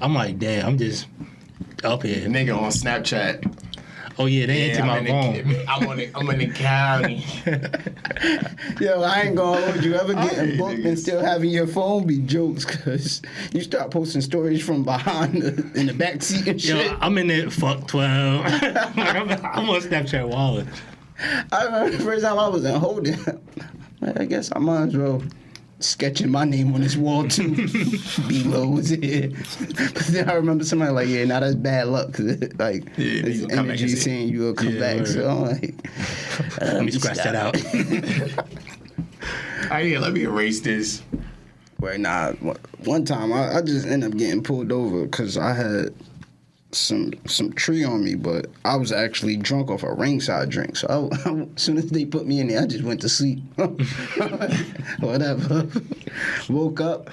I'm like, damn, I'm just up here. Nigga on Snapchat. Oh yeah, they ain't took my phone. I'm in the county. Yo, I ain't gonna hold you. Ever getting booked and niggas. still having your phone be jokes, cause you start posting stories from behind in the back seat and shit. Yo, I'm in there, fuck 12. Like, I'm on Snapchat wallet. I remember the first time I was in holding. I guess I might as well sketching my name on this wall too. B-Lo was here. But then I remember somebody like, yeah, now that's bad luck. Cause like, this you come back energy and see. saying you will come back. word. So I'm like, Let me scratch that out. Let me erase this. well, nah, one time I just ended up getting pulled over because I had some tree on me, but I was actually drunk off a ringside drink. So as soon as they put me in there, I just went to sleep. Whatever. Woke up.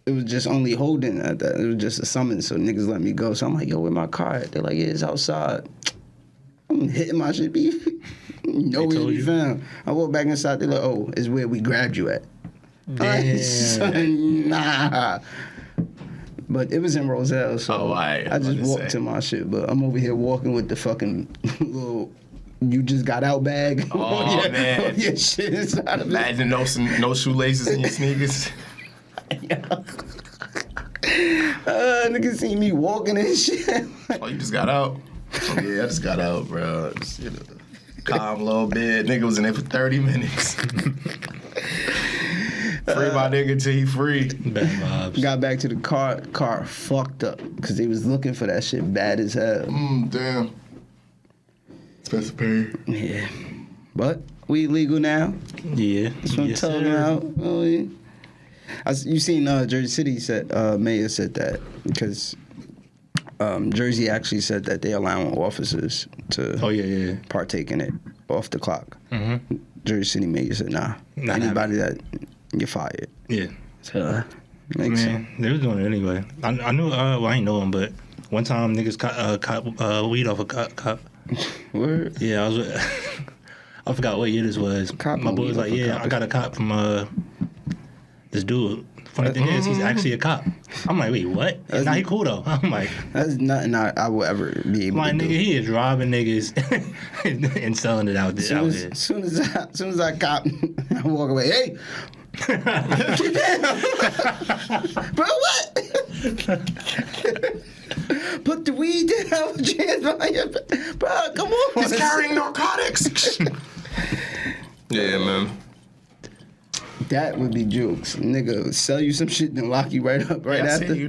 It was just only holding at that. It was just a summons, so niggas let me go. So I'm like, yo, where my car at? They're like, yeah, it's outside. I'm hitting my shit, be nowhere to told be you? found. I walk back inside. They're like, oh, it's where we grabbed you at. Damn. Son, nah. But it was in Roselle, so I just walked to my shit. But I'm over here walking with the fucking little you just got out bag. Oh, man. Yeah, shit inside of it. Imagine no shoelaces in your sneakers. Niggas see me walking and shit. Oh, you just got out? Oh, yeah, I just got out, bro. Just, calm a little bit. Nigga was in there for 30 minutes. Free my nigga till he free. Bad vibes. Got back to the car fucked up because they was looking for that shit bad as hell. Damn. Special pay. Yeah, but we legal now. Yeah. That's what I'm Yes, talking sir. about. Oh, yeah. You seen Jersey City said mayor said that because Jersey actually said that they allowing officers to partake in it off the clock. Jersey City mayor said nah. Not Anybody that you're fired. Yeah. So Makes sense. They was doing it anyway. I knew. Well, I ain't know him, but one time niggas caught weed off a cop. Word? Yeah, I was. I forgot what year this was. My boy was like, "Yeah, I got a cop from this dude." Funny thing is, he's actually a cop. I'm like, wait, what? Nah, he cool though. I'm like, that's nothing I will ever be able to do. Nigga, he is robbing niggas and selling it out there. As soon as I cop, I walk away. Hey, get down, bro. What? Put the weed down. Put your hands behind your back. Bro, come on. He's carrying narcotics. Yeah, man. That would be jokes. Nigga, sell you some shit and lock you right up after. See,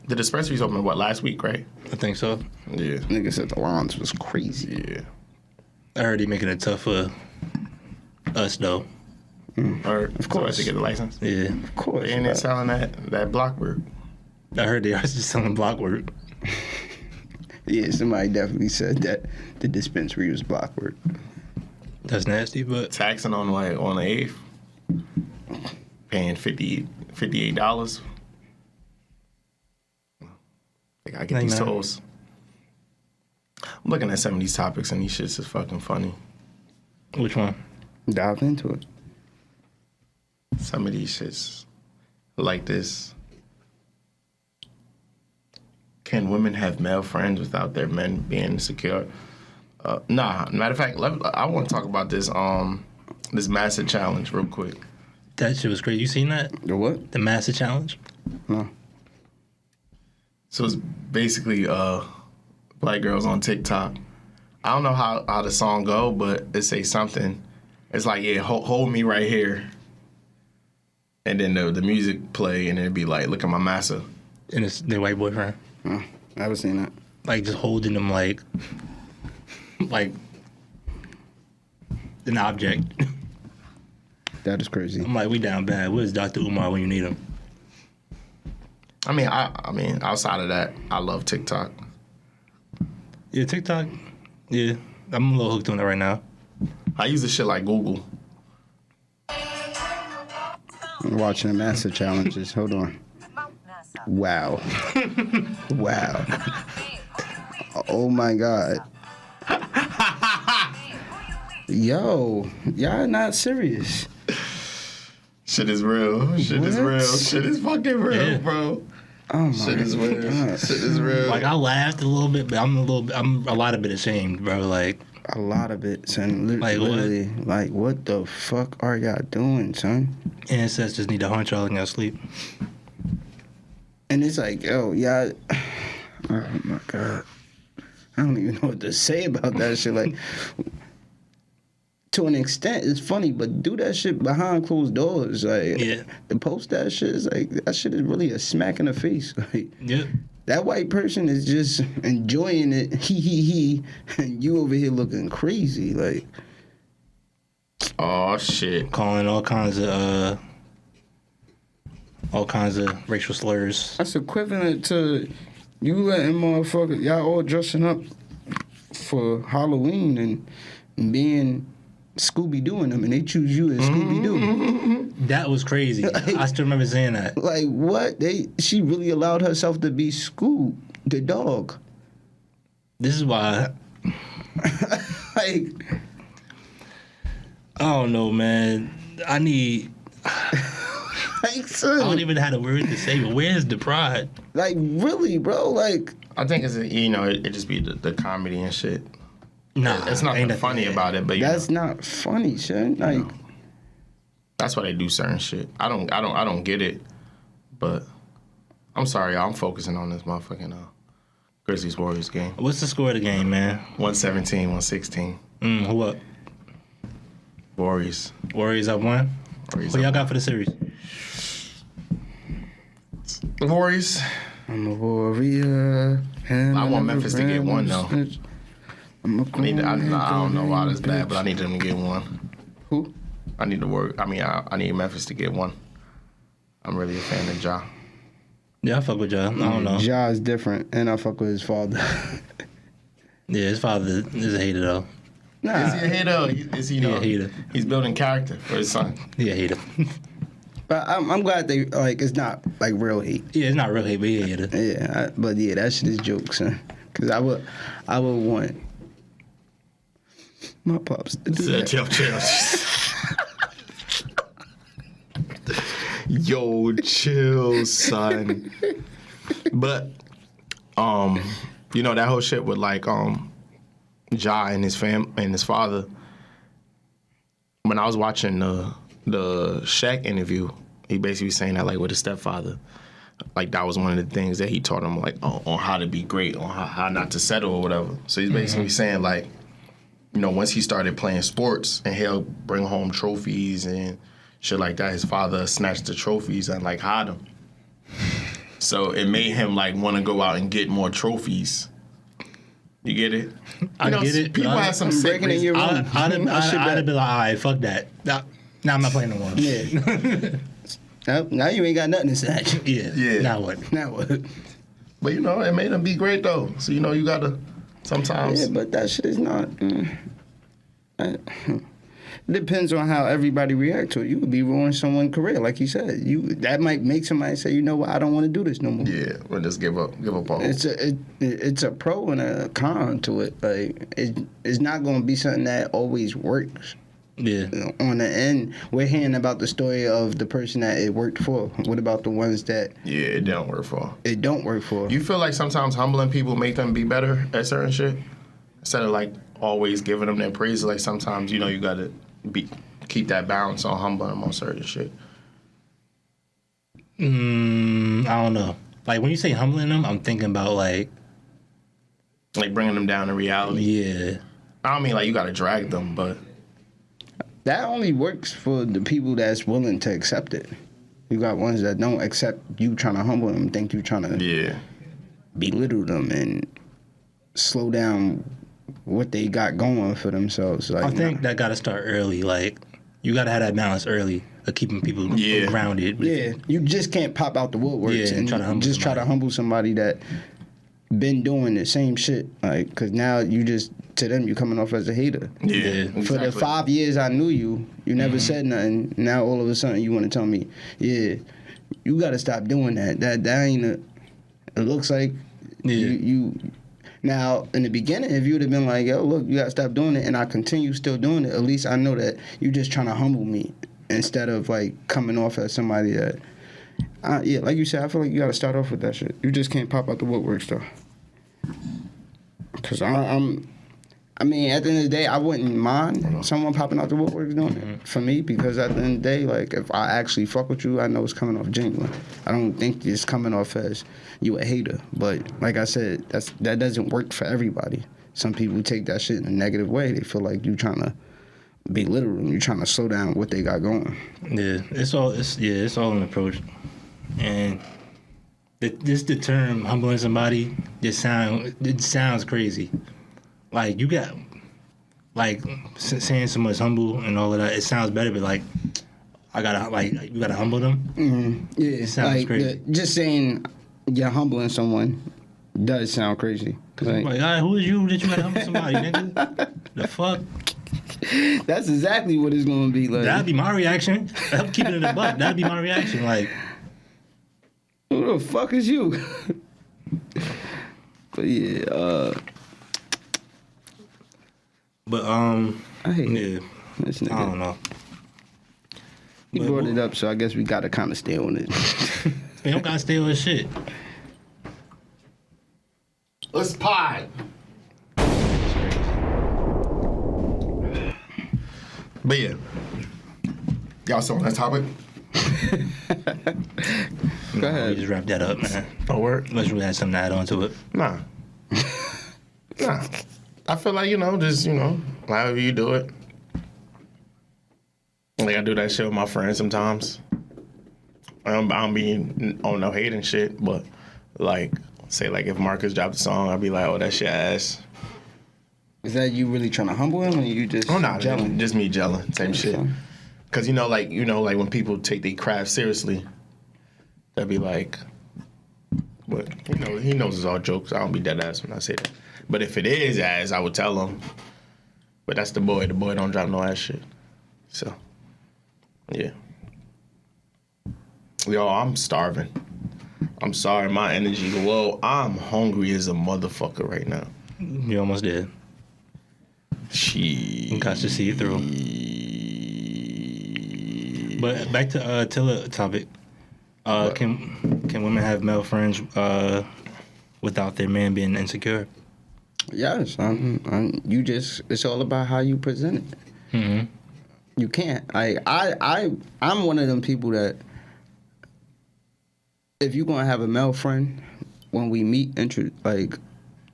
the dispensaries opened, last week, right? I think so. Yeah. Nigga said the lines was crazy. Yeah. I heard he making it tough for us, though. Of course. To get the license. Yeah. Of course. And they're selling that block work. I heard they are just selling block work. Yeah, somebody definitely said that the dispensary was block work. That's nasty, but taxing on the eighth, paying $58. I gotta get these tolls. I'm looking at some of these topics and these shits is fucking funny. Which one? Dive into it. Some of these shits like this. Can women have male friends without their men being insecure? Nah. Matter of fact, I want to talk about this this massive challenge real quick. That shit was crazy. You seen that? The what? The massive challenge? No. So it's basically black girls on TikTok. I don't know how the song go, but it say something. It's like, yeah, hold me right here. And then the music play, and it'd be like, look at my massa. And it's their white boyfriend. I haven't seen that. Like, just holding them like an object. That is crazy. I'm like, we down bad. Where's Dr. Umar when you need him? I mean, outside of that, I love TikTok. Yeah, TikTok. Yeah, I'm a little hooked on it right now. I use this shit like Google. I'm watching the massive challenges. Hold on. Wow. Wow. Oh my God. Yo, y'all not serious. Shit is real. Shit is real. Shit is fucking real, bro. Oh my Shit is real. God. Shit is real. Like, I laughed a little bit, but I'm a lot of bit ashamed, bro. Like, a lot of it, son. Like literally, like, what the fuck are y'all doing, son? ancestors need to haunt y'all in your sleep. And it's like, yo, y'all. Oh my God. I don't even know what to say about that shit. Like, to an extent, it's funny, but do that shit behind closed doors. Like, Yeah. to post that shit is like, that shit is really a smack in the face. Like, Yep. that white person is just enjoying it, he, and you over here looking crazy. Like, Oh shit. Calling all kinds of racial slurs. that's equivalent to you letting motherfuckers, y'all all dressing up for Halloween and being Scooby-Dooing them, and they choose you as Scooby-Doo. That was crazy. I still remember saying that. Like, what? She really allowed herself to be Scoob, the dog. This is why Like, I don't know, man. like, son, I don't even have the word to say, but where's the pride? like, really, bro? Like, I think it just be the comedy and shit. Nah, It's nothing funny about it, but that's not funny, son. Like, that's why they do certain shit. I don't get it, but I'm sorry, y'all. I'm focusing on this motherfucking Grizzlies Warriors game. What's the score of the game, man? 117, 116. Who up? Warriors. Warriors up one. Warriors What y'all up got for the series? The Warriors. I'm a warrior. And I want Memphis to get one, though. I don't know why that's bad, but I need them to get one. Who? I need to work. I need Memphis to get one. I'm really a fan of Ja. Yeah, I fuck with y'all. I don't know. Ja is different, and I fuck with his father. Yeah, his father is a hater, though. Nah. Is he a hater? Is he He a hater. He's building character for his son. He a hater. But I'm glad they like it's not like real hate. Yeah, it's not real hate, but But yeah, that shit is jokes, son. Cause I would want my pops to do that. Chill. Yo, chill, son. But you know that whole shit with like Ja and his father. When I was watching the Shaq interview, he basically was saying that like with his stepfather, like that was one of the things that he taught him like on how to be great, on how not to settle or whatever. So he's basically saying like, you know, once he started playing sports and he'll bring home trophies and shit like that, his father snatched the trophies and like hide them. So it made him like want to go out and get more trophies. You get it? I get it. People have some sick breaking in your room. I'd have been like, all right, fuck that. Now I'm not playing no more. Yeah. Now you ain't got nothing to snatch. Yeah. Now what? But you know, it made him be great though. So you know, you gotta sometimes. Yeah, but that shit is not. It depends on how everybody react to it. You could be ruining someone's career, like you said. That might make somebody say, you know what, I don't want to do this no more. Yeah, or just give up on it. It's a pro and a con to it. Like it's not going to be something that always works. Yeah. On the end, we're hearing about the story of the person that it worked for. What about the ones that it don't work for? It don't work for. You feel like sometimes humbling people make them be better at certain shit instead of like always giving them their praise. Like sometimes you know you gotta keep that balance on humbling them on certain shit. I don't know. Like when you say humbling them, I'm thinking about like bringing them down to reality. Yeah. I don't mean like you gotta drag them, but that only works for the people that's willing to accept it. You got ones that don't accept you trying to humble them, think you trying to belittle them and slow down what they got going for themselves. Like, I think that got to start early. Like, you got to have that balance early of keeping people grounded. Yeah, you just can't pop out the woodworks and try to humble somebody that been doing the same shit. Like, because now you just, to them, you coming off as a hater. Yeah, exactly. For the 5 years I knew you, you never said nothing. Now all of a sudden you want to tell me, you got to stop doing that. That ain't it looks like you. Now, in the beginning, if you would have been like, yo, look, you got to stop doing it, and I continue still doing it, at least I know that you just trying to humble me instead of, like, coming off as somebody that, like you said, I feel like you got to start off with that shit. You just can't pop out the woodwork stuff. Because I mean, at the end of the day, I wouldn't mind someone popping out the woodwork doing it for me, because at the end of the day, like, if I actually fuck with you, I know it's coming off genuine. I don't think it's coming off as you a hater. But like I said, that doesn't work for everybody. Some people take that shit in a negative way. They feel like you trying to belittle them. You trying to slow down what they got going. Yeah, it's all an approach. And the term humbling somebody sounds crazy. Like, you got, like, saying someone's humble and all of that, it sounds better, but, like, you gotta humble them. Mm-hmm. Yeah, it sounds crazy. Just saying you're humbling someone does sound crazy. Like, all right, who is you that you gotta humble somebody, nigga? The fuck? That's exactly what it's gonna be like. That'd be my reaction. I'm keeping it a buck. That'd be my reaction. Like, who the fuck is you? But yeah, But I hate this nigga. I don't know. He brought it up, so I guess we gotta kind of stay on it. We don't gotta stay on this shit. Let's pie. But yeah, y'all still on that topic? Go ahead. We just wrap that up, man. Oh, word? Unless we had something to add on to it. Nah. I feel like, just, however you do it. Like, I do that shit with my friends sometimes. I don't be on no hating shit, but, like, say, like, if Marcus dropped a song, I'd be like, oh, that shit ass. Is that you really trying to humble him, or you just gelling? Just me gelling, same shit. Because, like when people take their craft seriously, they'll be like, but, he knows it's all jokes. I don't be dead ass when I say that. But if it is ass, I would tell him. But that's the boy. The boy don't drop no ass shit. So, yeah. Yo, I'm starving. I'm sorry, my energy low. I'm hungry as a motherfucker right now. You almost did. Got to see it through. But back to Tilla topic. Can women have male friends without their man being insecure? Yes. It's all about how you present it. Mm-hmm. You can't. I'm one of them people that if you're gonna have a male friend, when we meet, you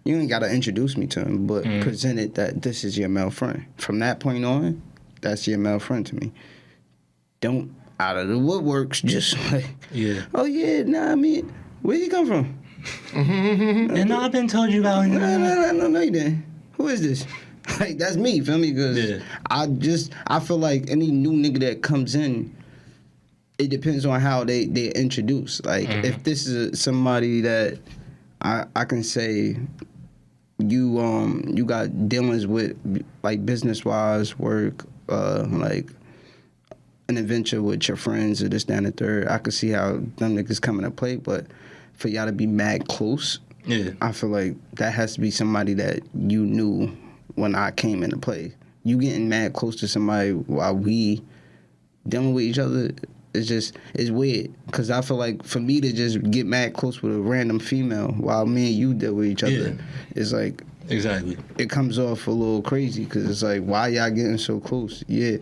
ain't gotta introduce me to him, but present it that this is your male friend. From that point on, that's your male friend to me. Don't out of the woodworks just oh yeah, nah, I mean, where he come from? And I've been told you about him. No, you didn't. Who is this? Like, that's me, feel me? Because I feel like any new nigga that comes in, it depends on how they introduce. Like, if this is somebody that I can say you got dealings with, like, business-wise, work, like, an adventure with your friends or this, that, and the third, I could see how them niggas come into play, but for y'all to be mad close, I feel like that has to be somebody that you knew when I came into play. You getting mad close to somebody while we dealing with each other, it's weird. Because I feel like for me to just get mad close with a random female while me and you deal with each other, it's like... Exactly. It comes off a little crazy because it's like, why y'all getting so close? Yeah.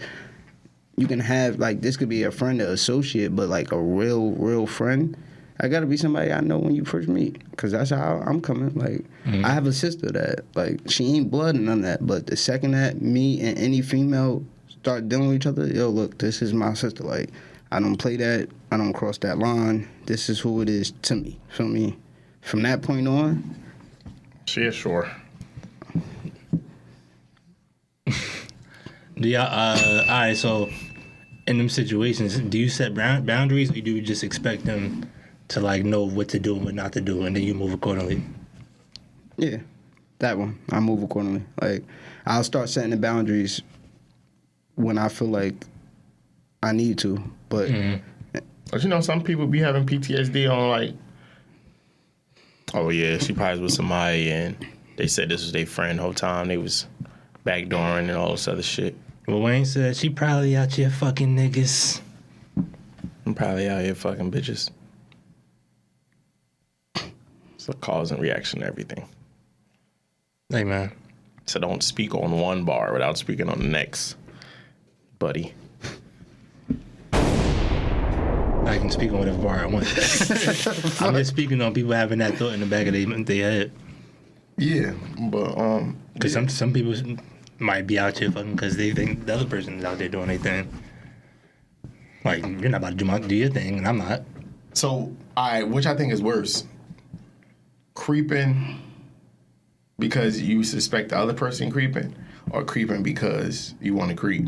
You can have, like, this could be a friend or associate, but, like, a real friend, I got to be somebody I know when you first meet, because that's how I'm coming. Like, I have a sister that, like, she ain't blood and none of that, but the second that me and any female start dealing with each other, yo, look, this is my sister. Like, I don't play that. I don't cross that line. This is who it is to me. Feel me? From that point on. Yeah, sure. All right, so in them situations, do you set boundaries, or do you just expect them to, like, know what to do and what not to do, and then you move accordingly? Yeah, that one. I move accordingly. Like, I'll start setting the boundaries when I feel like I need to, but... But, you know, some people be having PTSD on, like, oh, yeah, she probably was with somebody, and they said this was their friend the whole time. They was backdooring and all this other shit. Well, Wayne said she probably out here fucking niggas. I'm probably out here fucking bitches. It's a cause and reaction to everything. Hey, man. So don't speak on one bar without speaking on the next, buddy. I can speak on whatever bar I want. I'm just speaking on people having that thought in the back of their head. Yeah, but because some people might be out here fucking because they think the other person is out there doing their thing. Like, you're not about to do your thing, and I'm not. So, which I think is worse, creeping because you suspect the other person creeping, or creeping because you want to creep.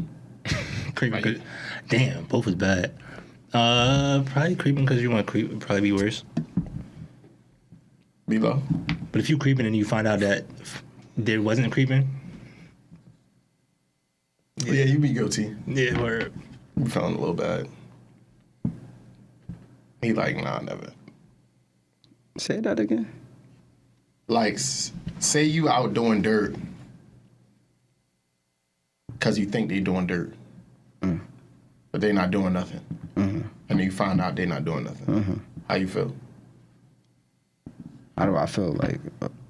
Creeping, like, damn, both is bad. Probably creeping because you want to creep would probably be worse. Be low. But if you creeping and you find out that there wasn't creeping, yeah, you be guilty. Yeah, or you feeling a little bad. He like, nah, never. Say that again. Like, say you out doing dirt because you think they doing dirt, but they not doing nothing, and then you find out they not doing nothing. How you feel? How do I feel like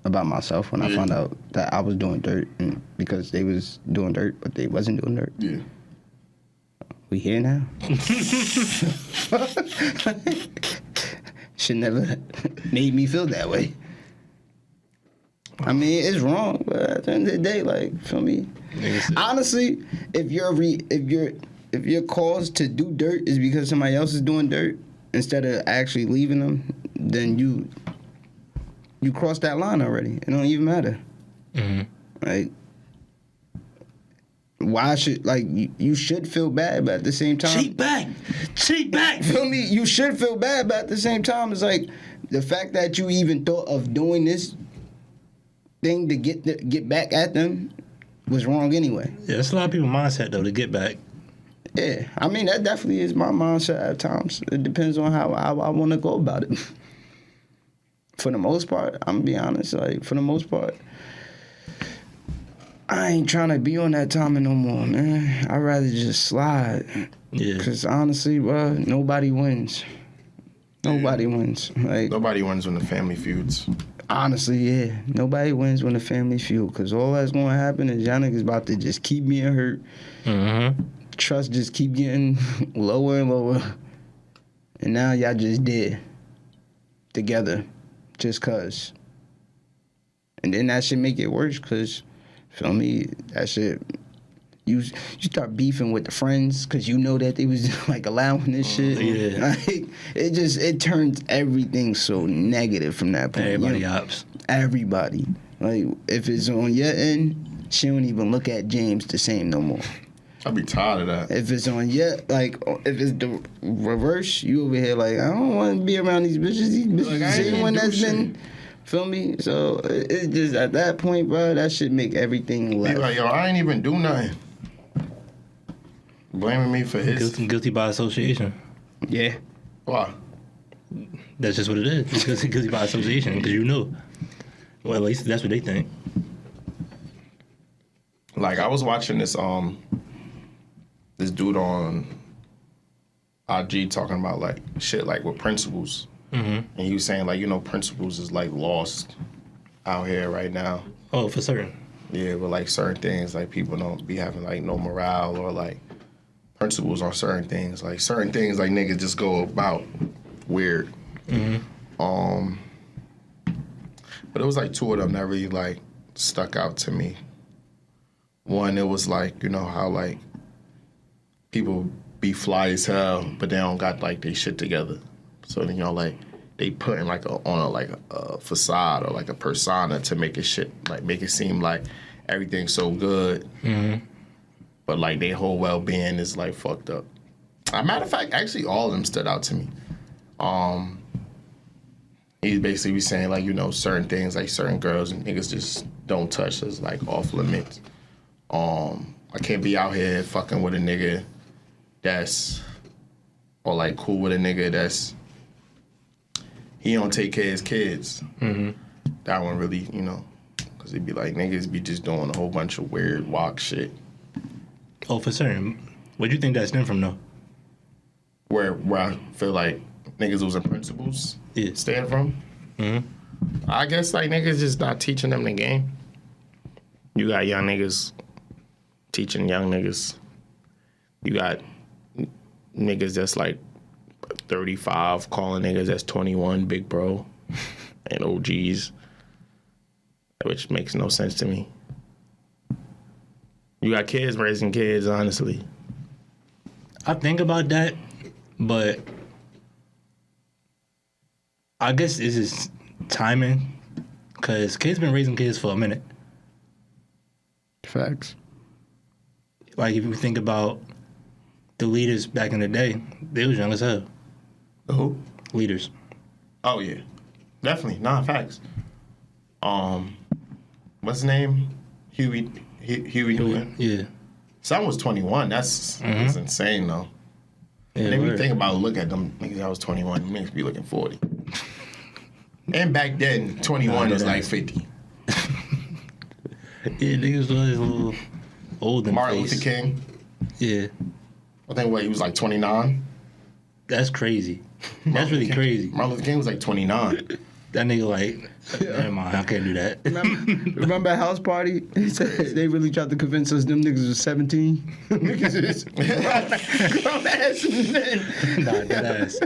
about myself when I found out that I was doing dirt, and because they was doing dirt, but they wasn't doing dirt? Yeah. We here now? Should never made me feel that way. I mean, it's wrong, but at the end of the day, like, feel me? Honestly, if your cause to do dirt is because somebody else is doing dirt instead of actually leaving them, then you crossed that line already. It don't even matter. Like, why should, like, you should feel bad, but at the same time, cheat back. Feel me? You should feel bad, but at the same time, it's like the fact that you even thought of doing this thing to get back at them was wrong anyway. Yeah, that's a lot of people's mindset though, to get back. Yeah, I mean that definitely is my mindset at times. It depends on how I want to go about it. For the most part, I'm gonna be honest. Like for the most part, I ain't trying to be on that timing no more, man. I'd rather just slide. Yeah. Cause honestly, bro, nobody wins. Nobody wins. Like nobody wins when the family feuds. Honestly, yeah. Nobody wins when the family feud. Cause all that's gonna happen is y'all niggas about to just keep being hurt. Mm-hmm. Trust just keep getting lower and lower. And now y'all just dead. Together. Just cause. And then that should make it worse, cause feel me, that shit you start beefing with the friends because you know that they was like allowing this shit. Yeah. Like, it turns everything so negative from that point. Everybody ops. Everybody. Like if it's on your end, she don't even look at James the same no more. I'd be tired of that. If it's on your if it's the reverse, you over here like I don't want to be around these bitches. These bitches, like, same one that's been. Feel me? So it's just at that point, bro, that shit make everything left. Be like, yo, I ain't even do nothing. Blaming me for his. Guilty by association. Yeah. Why? That's just what it is. Guilty by association, because you know. Well, at least that's what they think. Like I was watching this dude on IG talking about like shit like with principles. Mm-hmm. And he was saying like, principles is like lost out here right now. Oh, for certain. Yeah, but like certain things, like people don't be having like no morale or like principles on certain things. Like certain things, like niggas just go about weird. Mm-hmm. But it was like two of them that really like stuck out to me. One, it was like, how like people be fly as hell, but they don't got like they shit together. So like they put in like a facade or like a persona to make it seem like everything's so good. Mm-hmm. But like their whole well-being is like fucked up. Matter of fact, actually all of them stood out to me. He basically was saying like, certain things like certain girls and niggas just don't touch us like off limits. I can't be out here fucking with a nigga or like cool with a nigga that's he don't take care of his kids. Mm-hmm. That one really, because it'd be like niggas be just doing a whole bunch of weird walk shit. Oh, for certain. What do you think that stemmed from though? Where I feel like niggas losing principles stand from? Mm-hmm. I guess like niggas just not teaching them the game. You got young niggas teaching young niggas. You got niggas that's like 35 calling niggas that's 21 big bro and OGs, which makes no sense to me. You got kids raising kids, honestly. I think about that, but I guess it's just timing, because kids been raising kids for a minute. Facts. Like if you think about the leaders back in the day, they was young as hell. Who? Leaders. Oh yeah, definitely. Nah, facts. What's his name? Huey Newton. Yeah. Son was 21. That's insane though. Yeah, and then you think about look at them niggas that was 21, you niggas be looking 40. And back then, 21 is like 50. Yeah, niggas was a little old in Martin face. Luther King. Yeah. I think he was like 29. That's crazy. That's really crazy. Martin Luther King was like 29. That nigga like, never mind, I can't do that. Remember at house party? He said they really tried to convince us them niggas was 17. Niggas is grown ass men. Nah, that ass.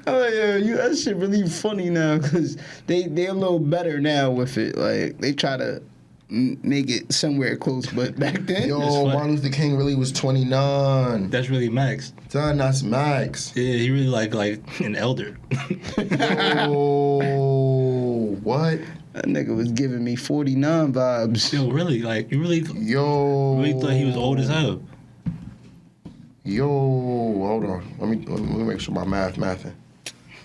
Oh yeah, that shit really funny now because they're a little better now with it. Like they try to make it somewhere close, but back then, Yo, Martin Luther King really was 29. That's really Max. Son, that's Max. Yeah, he really like an elder. Yo, what? that nigga was giving me 49 vibes. Yo, really? Like, you really thought he was old as hell? Yo, hold on. Let me make sure my mathing.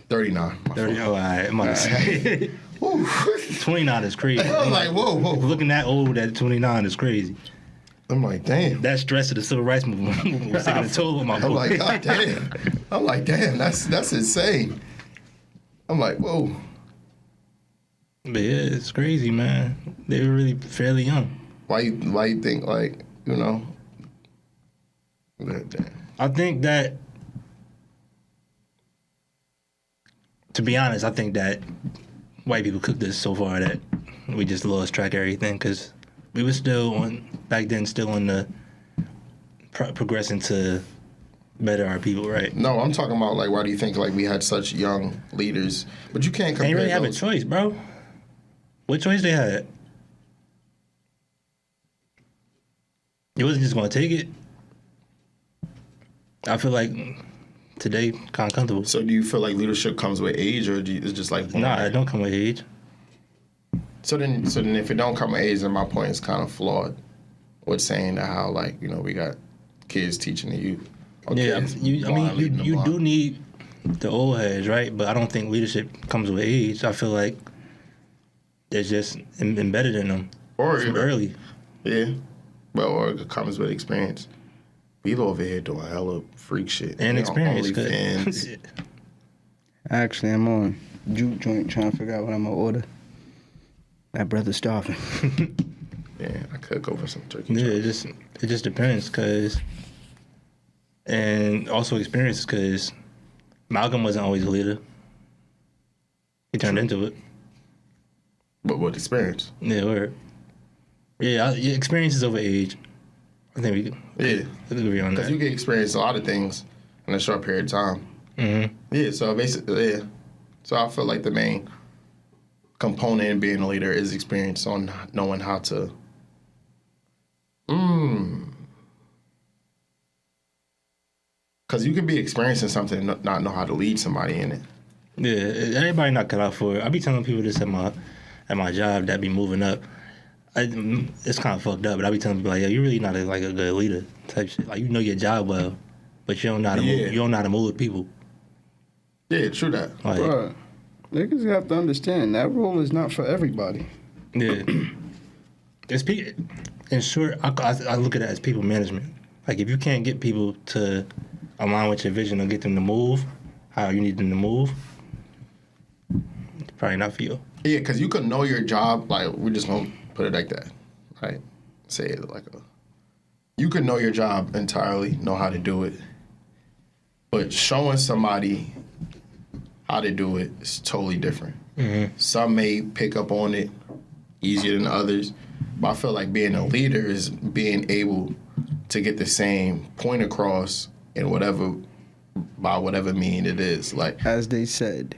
39. 30. Oh, all right. I'm about to say. 29 is crazy. I was like, whoa. Looking that old at 29 is crazy. I'm like, damn. That stress of the civil rights movement was taking a toll on my boy. I'm like, God damn. I'm like, damn, that's insane. I'm like, whoa. But yeah, it's crazy, man. They were really fairly young. Why you think, like, you know? Damn. I think that, to be honest, I think that white people cooked us so far that we just lost track of everything, because we were still back then, still on the progressing to better our people, right? No, I'm talking about, like, why do you think, like, we had such young leaders? But you can't compare They really have a those. choice, bro. What choice they had? You wasn't just gonna take it. I feel like today kind of comfortable. So do you feel like leadership comes with age, or it's just like born? Nah, it don't come with age. So then if it don't come with age, then my point is kind of flawed. With saying that how, like, you know, we got kids teaching the youth. Or Yeah, kids you leading the do blind. need the old heads, right? But I don't think leadership comes with age. I feel like it's just embedded in them Or from early. Yeah. Well, or it comes with experience. We over here doing hella freak shit. And experience. OnlyFans. Actually, I'm on juke joint trying to figure out what I'm gonna order. That brother's starving. Yeah, I could go for some turkey. Yeah, chops. it just depends, and also experience, because Malcolm wasn't always a leader. He turned into it. But what experience? Yeah, word. Yeah, experience is over age. I think we Yeah. could agree on Because that. you can experience a lot of things in a short period of time. Mm-hmm. Yeah, so basically, yeah. So I feel like the main component in being a leader is experience on knowing how to. Because you could be experiencing something and not know how to lead somebody in it. Yeah, everybody not cut out for it. I be telling people this at my job that be moving up. It's kind of fucked up, but I be telling people like, yo, you really not a good leader type shit. Like, you know your job well, but you don't know how to move. You don't know how to move with people. Yeah, true that. Like, Bruh, niggas have to understand that role is not for everybody. yeah, it's in short, I look at it as people management. Like, if you can't get people to align with your vision or get them to move how you need them to move, it's probably not for you. Yeah, because you could know your job. Like, we're just going to put it like that. Right? Say it like you could know your job entirely, know how to do it. But showing somebody how to do it is totally different. Mm-hmm. Some may pick up on it easier than others. But I feel like being a leader is being able to get the same point across in by whatever mean it is. Like, As they said,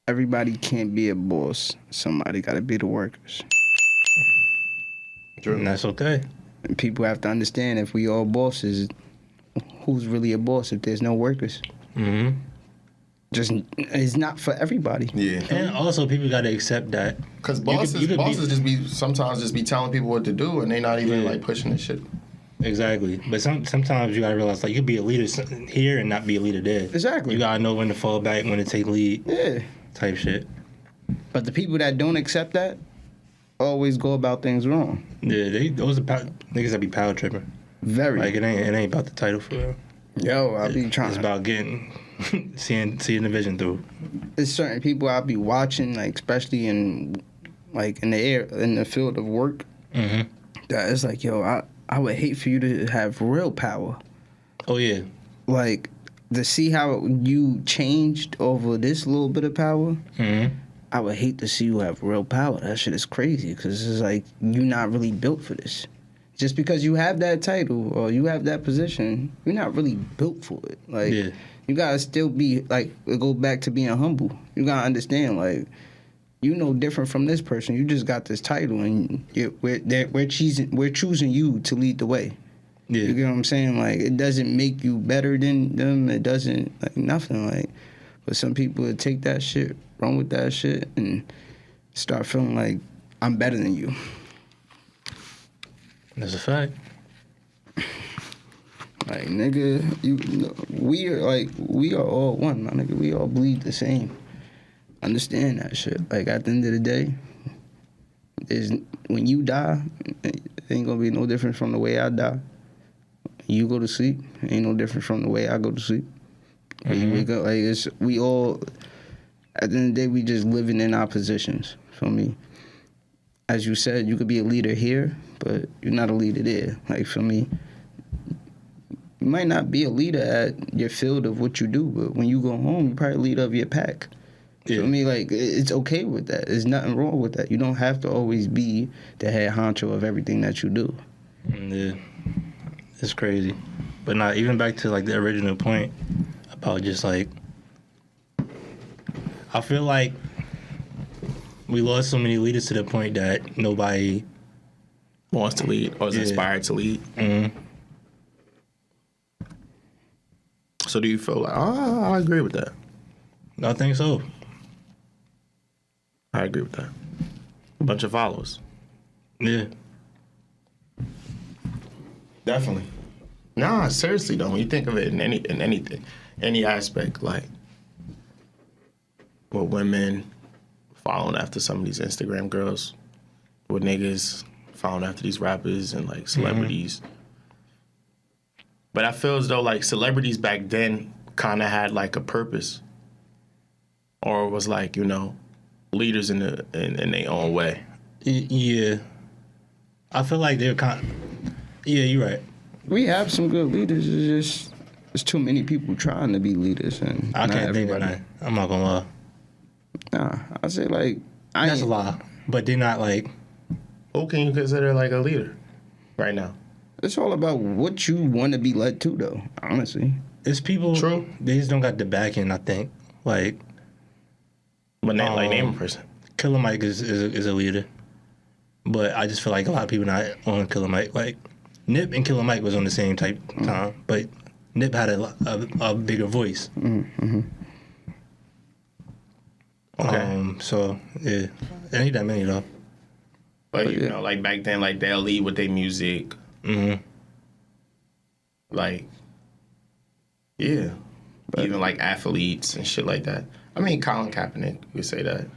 everybody can't be a boss. Somebody got to be the workers. And that's okay. And people have to understand, if we all bosses, who's really a boss if there's no workers? Mm-hmm. Just, it's not for everybody. yeah. And also, people got to accept that. Because you could sometimes just be telling people what to do, and they not even like pushing the shit. Exactly. But sometimes you got to realize, like, you could be a leader here and not be a leader there. Exactly. You got to know when to fall back, when to take lead. Yeah. Type shit. But the people that don't accept that always go about things wrong. Yeah, those are niggas that be power tripping. Very. Like, it ain't about the title for real. Yo, I be trying. It's about seeing the vision through. There's certain people I'll be watching, like, especially in the field of work. Mm-hmm. That it's like, yo, I would hate for you to have real power. Oh yeah. Like, to see how you changed over this little bit of power. Mm-hmm. I would hate to see you have real power. That shit is crazy, because it's like, you're not really built for this. Just because you have that title or you have that position, you're not really built for it. Like, Yeah. you gotta still be, like, go back to being humble. You gotta understand, like, you know different from this person. You just got this title, and we're choosing you to lead the way. Yeah. You get what I'm saying? Like, it doesn't make you better than them. It doesn't, like, nothing. Like, but some people would take that shit, run with that shit, and start feeling like, I'm better than you. That's a fact. Like, nigga, we are all one, my nigga. We all bleed the same. Understand that shit. Like, at the end of the day, when you die, it ain't gonna be no different from the way I die. You go to sleep, ain't no different from the way I go to sleep. Or you wake up, like we all. At the end of the day, we just living in our positions. For me, as you said, you could be a leader here, but you're not a leader there. Like for me, you might not be a leader at your field of what you do, but when you go home, you probably leader of your pack. Yeah. For me, like it's okay with that. There's nothing wrong with that. You don't have to always be the head honcho of everything that you do. Yeah, it's crazy, but not even back to like the original point about just like. I feel like we lost so many leaders to the point that nobody wants to lead or is inspired to lead. Mm-hmm. So do you feel like, I agree with that? I think so. I agree with that. A bunch of followers. Yeah. Definitely. Nah, seriously though, when you think of it in anything, any aspect, like with women following after some of these Instagram girls, with niggas following after these rappers and like celebrities. Mm-hmm. But I feel as though like celebrities back then kind of had like a purpose, or was like, you know, leaders in their own way. Yeah, I feel like they're kind. Yeah, you're right. We have some good leaders. It's just there's too many people trying to be leaders, and I can't think of that. I'm not gonna lie. Nah, I say like that's a lie, but they're not like. Who can you consider like a leader right now? It's all about what you want to be led to, though. Honestly, it's people. True. They just don't got the backing. I think like. But like name a person. Killer Mike is a leader, but I just feel like a lot of people not on Killer Mike. Like Nip and Killer Mike was on the same type time, but Nip had a bigger voice. Mm-hmm. Okay. So yeah, I ain't that many though. But you know, like back then, like they'll lead with their music. Mm-hmm. Like, yeah, but even like athletes and shit like that. I mean, Colin Kaepernick would say that.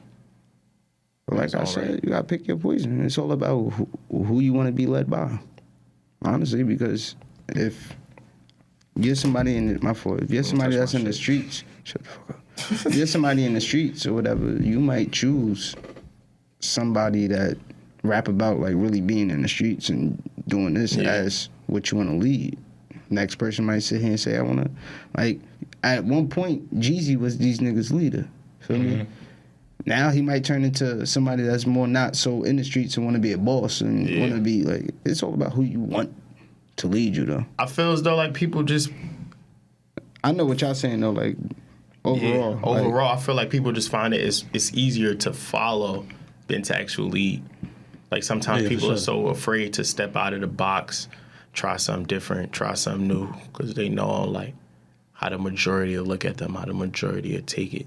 But like I said, you gotta pick your poison. It's all about who you want to be led by. Honestly, because if you're somebody if you're somebody that's in the streets, shut the fuck up. If you're somebody in the streets or whatever, you might choose somebody that rap about like really being in the streets and doing this as what you want to lead. Next person might sit here and say, I want to, like, at one point, Jeezy was these niggas' leader. Feel me? Now he might turn into somebody that's more not so in the streets and want to be a boss and want to be, like, it's all about who you want to lead you, though. I feel as though, like, people just... I know what y'all saying, though, like, overall. Yeah, overall, I feel like people just find it's easier to follow than to actually lead. Like, sometimes people are so afraid to step out of the box, try something different, try something new, because they know, like, how the majority will look at them, how the majority will take it.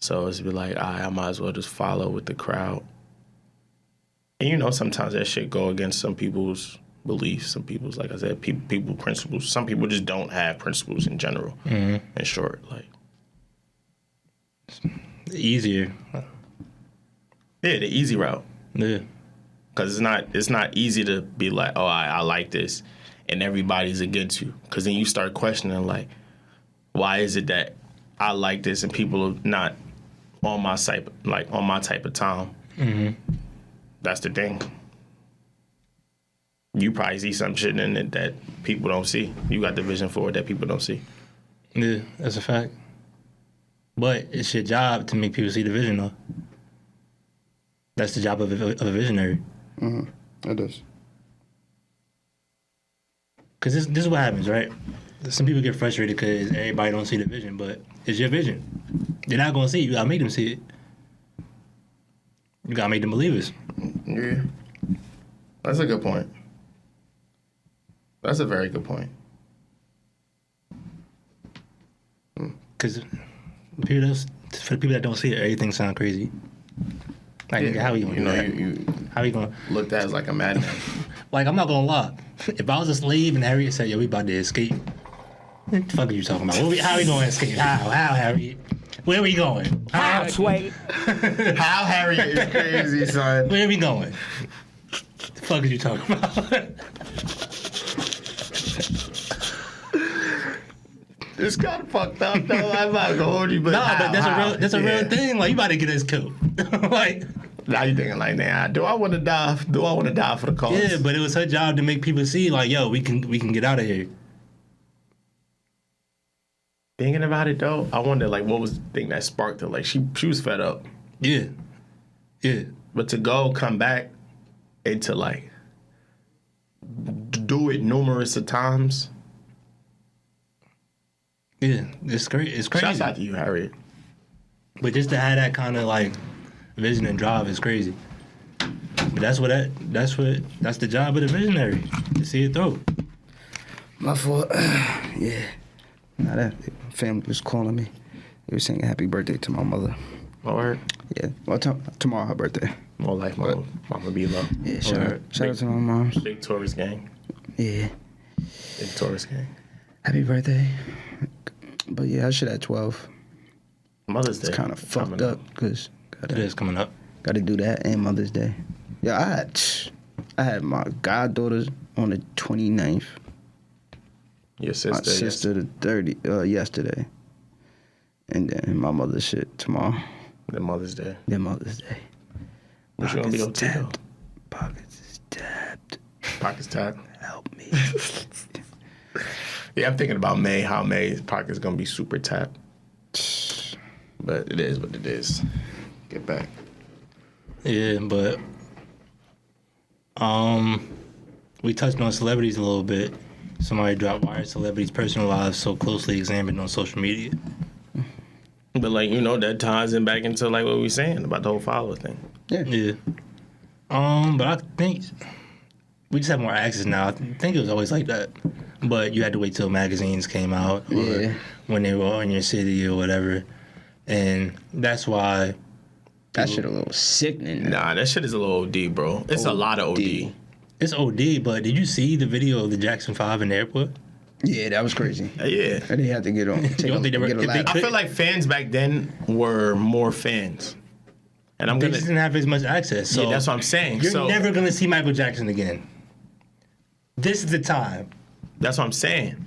So it's be like, I might as well just follow with the crowd. And, you know, sometimes that shit go against some people's beliefs, some people's, like I said, people principles. Some people just don't have principles in general. In short, like. Easier. Yeah, the easy route. Yeah. Because it's not easy to be like, oh, I like this, and everybody's against you. Because then you start questioning, like, why is it that I like this and people are not on my type of time? Mm-hmm. That's the thing. You probably see some shit in it that people don't see. You got the vision for it that people don't see. Yeah, that's a fact. But it's your job to make people see the vision, though. That's the job of a visionary. Mm-hmm. It is. Because this is what happens, right? Some people get frustrated because everybody don't see the vision, but it's your vision. They're not going to see it. You got to make them see it. You got to make them believers. Yeah. That's a good point. That's a very good point. Because for the people that don't see it, everything sounds crazy. Like, nigga, how you going to do that? How you going to... Looked at as like a madman. Like, I'm not going to lie. If I was a slave and Harriet said, yo, we about to escape, what the fuck are you talking about? How we going to escape? How, Harriet? Where we going? How, Sway? How Harriet is crazy, son. Where we going? The fuck are you talking about? It's kind of fucked up, though. I'm not gonna hold you, but Nah, but that's a real thing. Like, you about to get us killed. Like, now you thinking like, nah, do I want to die? Do I want to die for the cause? yeah, but it was her job to make people see, like, yo, we can get out of here. Thinking about it though, I wonder like what was the thing that sparked her. Like she was fed up. Yeah. But to come back, and to like do it numerous of times. Yeah, it's crazy. It's crazy. Shouts out to you, Harriet. But just to have that kind of like vision and drive is crazy. But that's the job of the visionary, to see it through. My fault. Yeah. Nah, that family was calling me. They were saying happy birthday to my mother. My word. Yeah. Well, tomorrow her birthday. More life, mama be low. Yeah. Shout out to my moms. Big tourist gang. Yeah. Big tourist gang. Happy birthday. But yeah, I should have 12. Mother's Day. It's kind of fucked up because It is coming up. got to do that and Mother's Day. Yeah, I had my goddaughters on the 29th. Your sister. My sister the 30th, yesterday. And then my mother's shit tomorrow. Then Mother's Day. Then Mother's Day. What you gonna be up to though? Pockets is tapped. Pockets tapped. Help me. Yeah, I'm thinking about May. How May's pocket's gonna be super tapped. But it is what it is. Get back. Yeah, but we touched on celebrities a little bit. Somebody dropped why are celebrities' personal lives so closely examined on social media. But like, that ties in back into like what we were saying about the whole follower thing. Yeah. But I think we just have more access now. I think it was always like that. But you had to wait till magazines came out or when they were in your city or whatever. And that's why That shit a little sickening. Nah, that shit is a little OD, bro. It's a lot of OD. it's OD, but did you see the video of the Jackson 5 in the airport? Yeah, that was crazy. Yeah. And they had to get on. I feel like fans back then were more fans. And They just didn't have as much access. So yeah, that's what I'm saying. You're never going to see Michael Jackson again. This is the time. That's what I'm saying.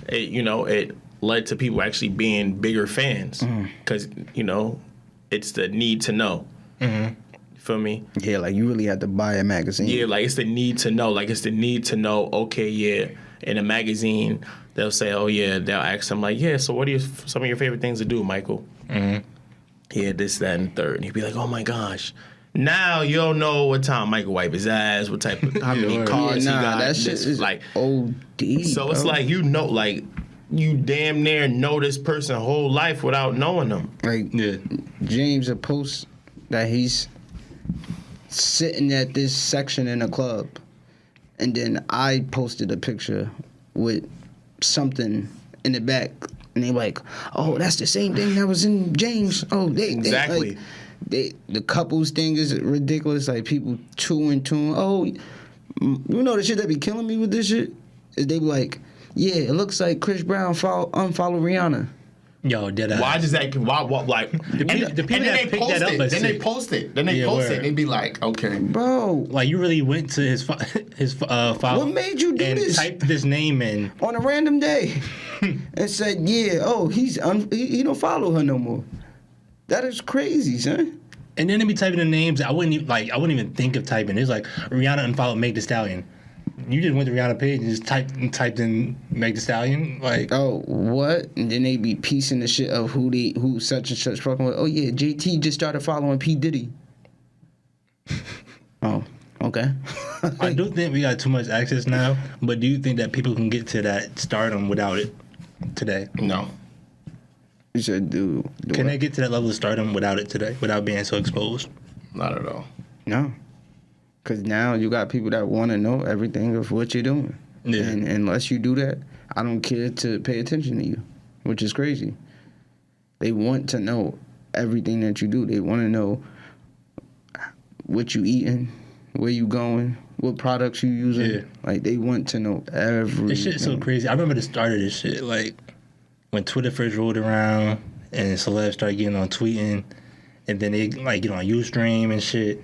It led to people actually being bigger fans. Because, it's the need to know. Mm-hmm. Feel me? Yeah, like you really had to buy a magazine. Yeah, like it's the need to know. Like it's the need to know, okay, yeah. In a magazine, they'll say, oh yeah, they'll ask him like, yeah, so what are some of your favorite things to do, Michael? Mm-hmm. Yeah, this, that, and third. And he'd be like, oh my gosh. Now you don't know what time Michael wipe his ass, what type of, how many cars he got. That shit is like OD. So it's like, like you damn near know this person's whole life without knowing them. Like James, a post that he's sitting at this section in a club, and then I posted a picture with something in the back, and they like, oh, that's the same thing that was in James. Oh, exactly. The couples thing is ridiculous. Like people 2 and 2. Oh, you know the shit that be killing me with this shit is they be like, yeah, it looks like Chris Brown unfollow Rihanna. Yo, did I? Why does that? Why like? The people that picked that up. Then they post it. Then they post it. They'd be like, okay, bro. Like you really went to his follow. What made you do and this? Typed this name in on a random day, and said, yeah, oh, he don't follow her no more. That is crazy, son. And then they be typing the names. I wouldn't even think of typing. It's like Rihanna unfollowed Meg Thee Stallion. You just went to Rihanna page and just typed in Meg Thee Stallion, like. Oh, what? And then they be piecing the shit of who such and such fucking with. Oh yeah, JT just started following P Diddy. Oh, okay. I do think we got too much access now, but do you think that people can get to that stardom without it today? No. You said do Can they get to that level of stardom without it today, without being so exposed? Not at all. No. Because now you got people that want to know everything of what you're doing. Yeah. And unless you do that, I don't care to pay attention to you, which is crazy. They want to know everything that you do. They want to know what you eating, where you going, what products you using. Yeah. Like, they want to know everything. This shit's so crazy. I remember the start of this shit, like, when Twitter first rolled around and celebs started getting on tweeting, and then they like get on Ustream and shit,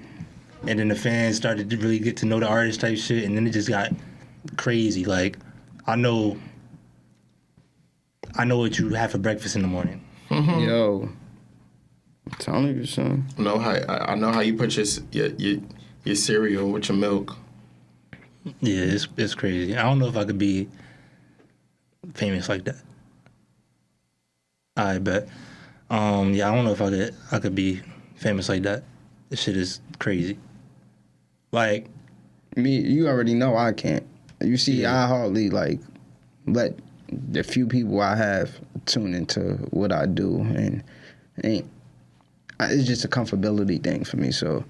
and then the fans started to really get to know the artist type shit, and then it just got crazy. Like, I know what you have for breakfast in the morning. Yo, telling you, son. I know how you put your cereal with your milk. Yeah, it's crazy. I don't know if I could be famous like that. I bet. Yeah, I don't know if I could be famous like that. This shit is crazy. Like, Me, you already know I can't. You see, I hardly like let the few people I have tune into what I do, and it's just a comfortability thing for me. So,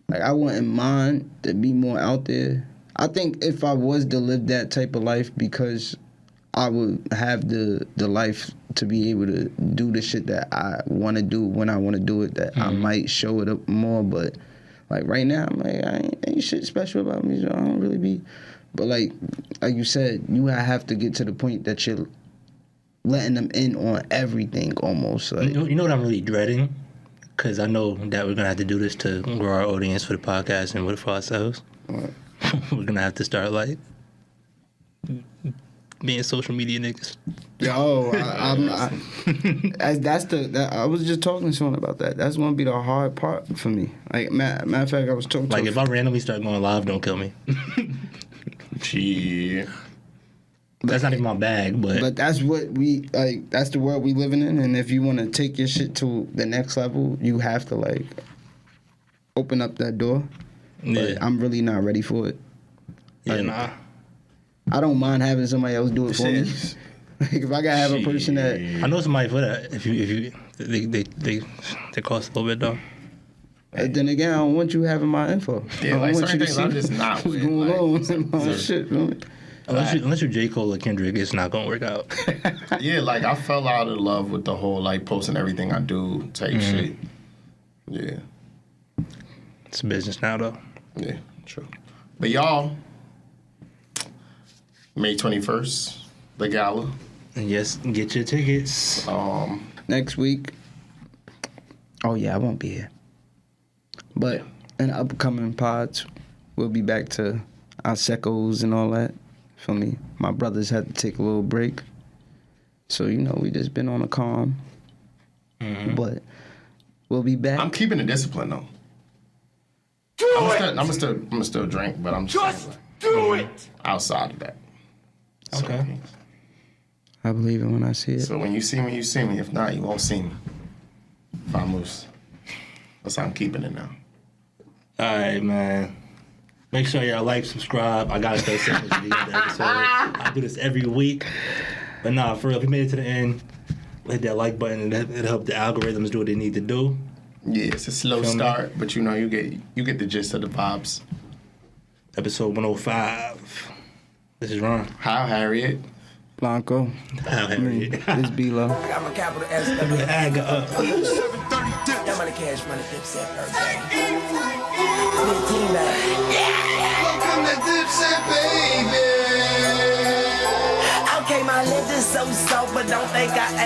like, I wouldn't mind to be more out there. I think if I was to live that type of life, because I would have the life to be able to do the shit that I want to do when I want to do it, that I might show it up more. But like right now, I'm like, ain't shit special about me, so I don't really be. But like you said, you have to get to the point that you're letting them in on everything almost. Like, you know what I'm really dreading? Because I know that we're gonna have to do this to grow our audience for the podcast and for ourselves. What? We're gonna have to start like being social media niggas. Yo, I was just talking to someone about that. That's gonna be the hard part for me. Like, matter of fact, I was talking to if I randomly start going live, don't kill me. Gee. That's not even my bag, but that's what we like. That's the world we living in, and if you want to take your shit to the next level, you have to like open up that door. Yeah. But I'm really not ready for it. Yeah, Like, nah. I don't mind having somebody else do it for me. Like, if I gotta have a person that I know somebody for that. If you they cost a little bit though. then again, I don't want you having my info. Yeah, I like don't want certain you to things see I'm just not what's with. going Like, on with my shit. You know? Unless you're J. Cole or Kendrick, it's not gonna work out. Yeah, like I fell out of love with the whole like posting everything I do type shit. Yeah. It's a business now though. Yeah, true. But y'all, May 21st, the gala. And yes, get your tickets. Next week. Oh yeah, I won't be here. But in upcoming pods, we'll be back to our secos and all that. Feel me? My brothers had to take a little break. So, you know, we just been on a calm. But we'll be back. I'm keeping the discipline though. I'm gonna still drink, but I'm just saying, Do it! outside of that. So, Okay. I believe it when I see it. So when you see me, you see me. If not, you won't see me. Vamos. That's how I'm keeping it now. All right, man. Make sure y'all like, subscribe. I gotta stay saying this at the end of the episode. I do this every week. But nah, for real, if you made it to the end, hit that like button. It'll help the algorithms do what they need to do. Yeah, it's a slow start, but you know you get the gist of the vibes. Episode 105. This is Ron. How, Harriet? Blanco. How Harriet. This B-Lo. Got my capital S. Aga up. That money cash, money dipset, birthday. 15 Welcome to Dipset, baby. Okay, my lip is so soft, but don't think I ain't.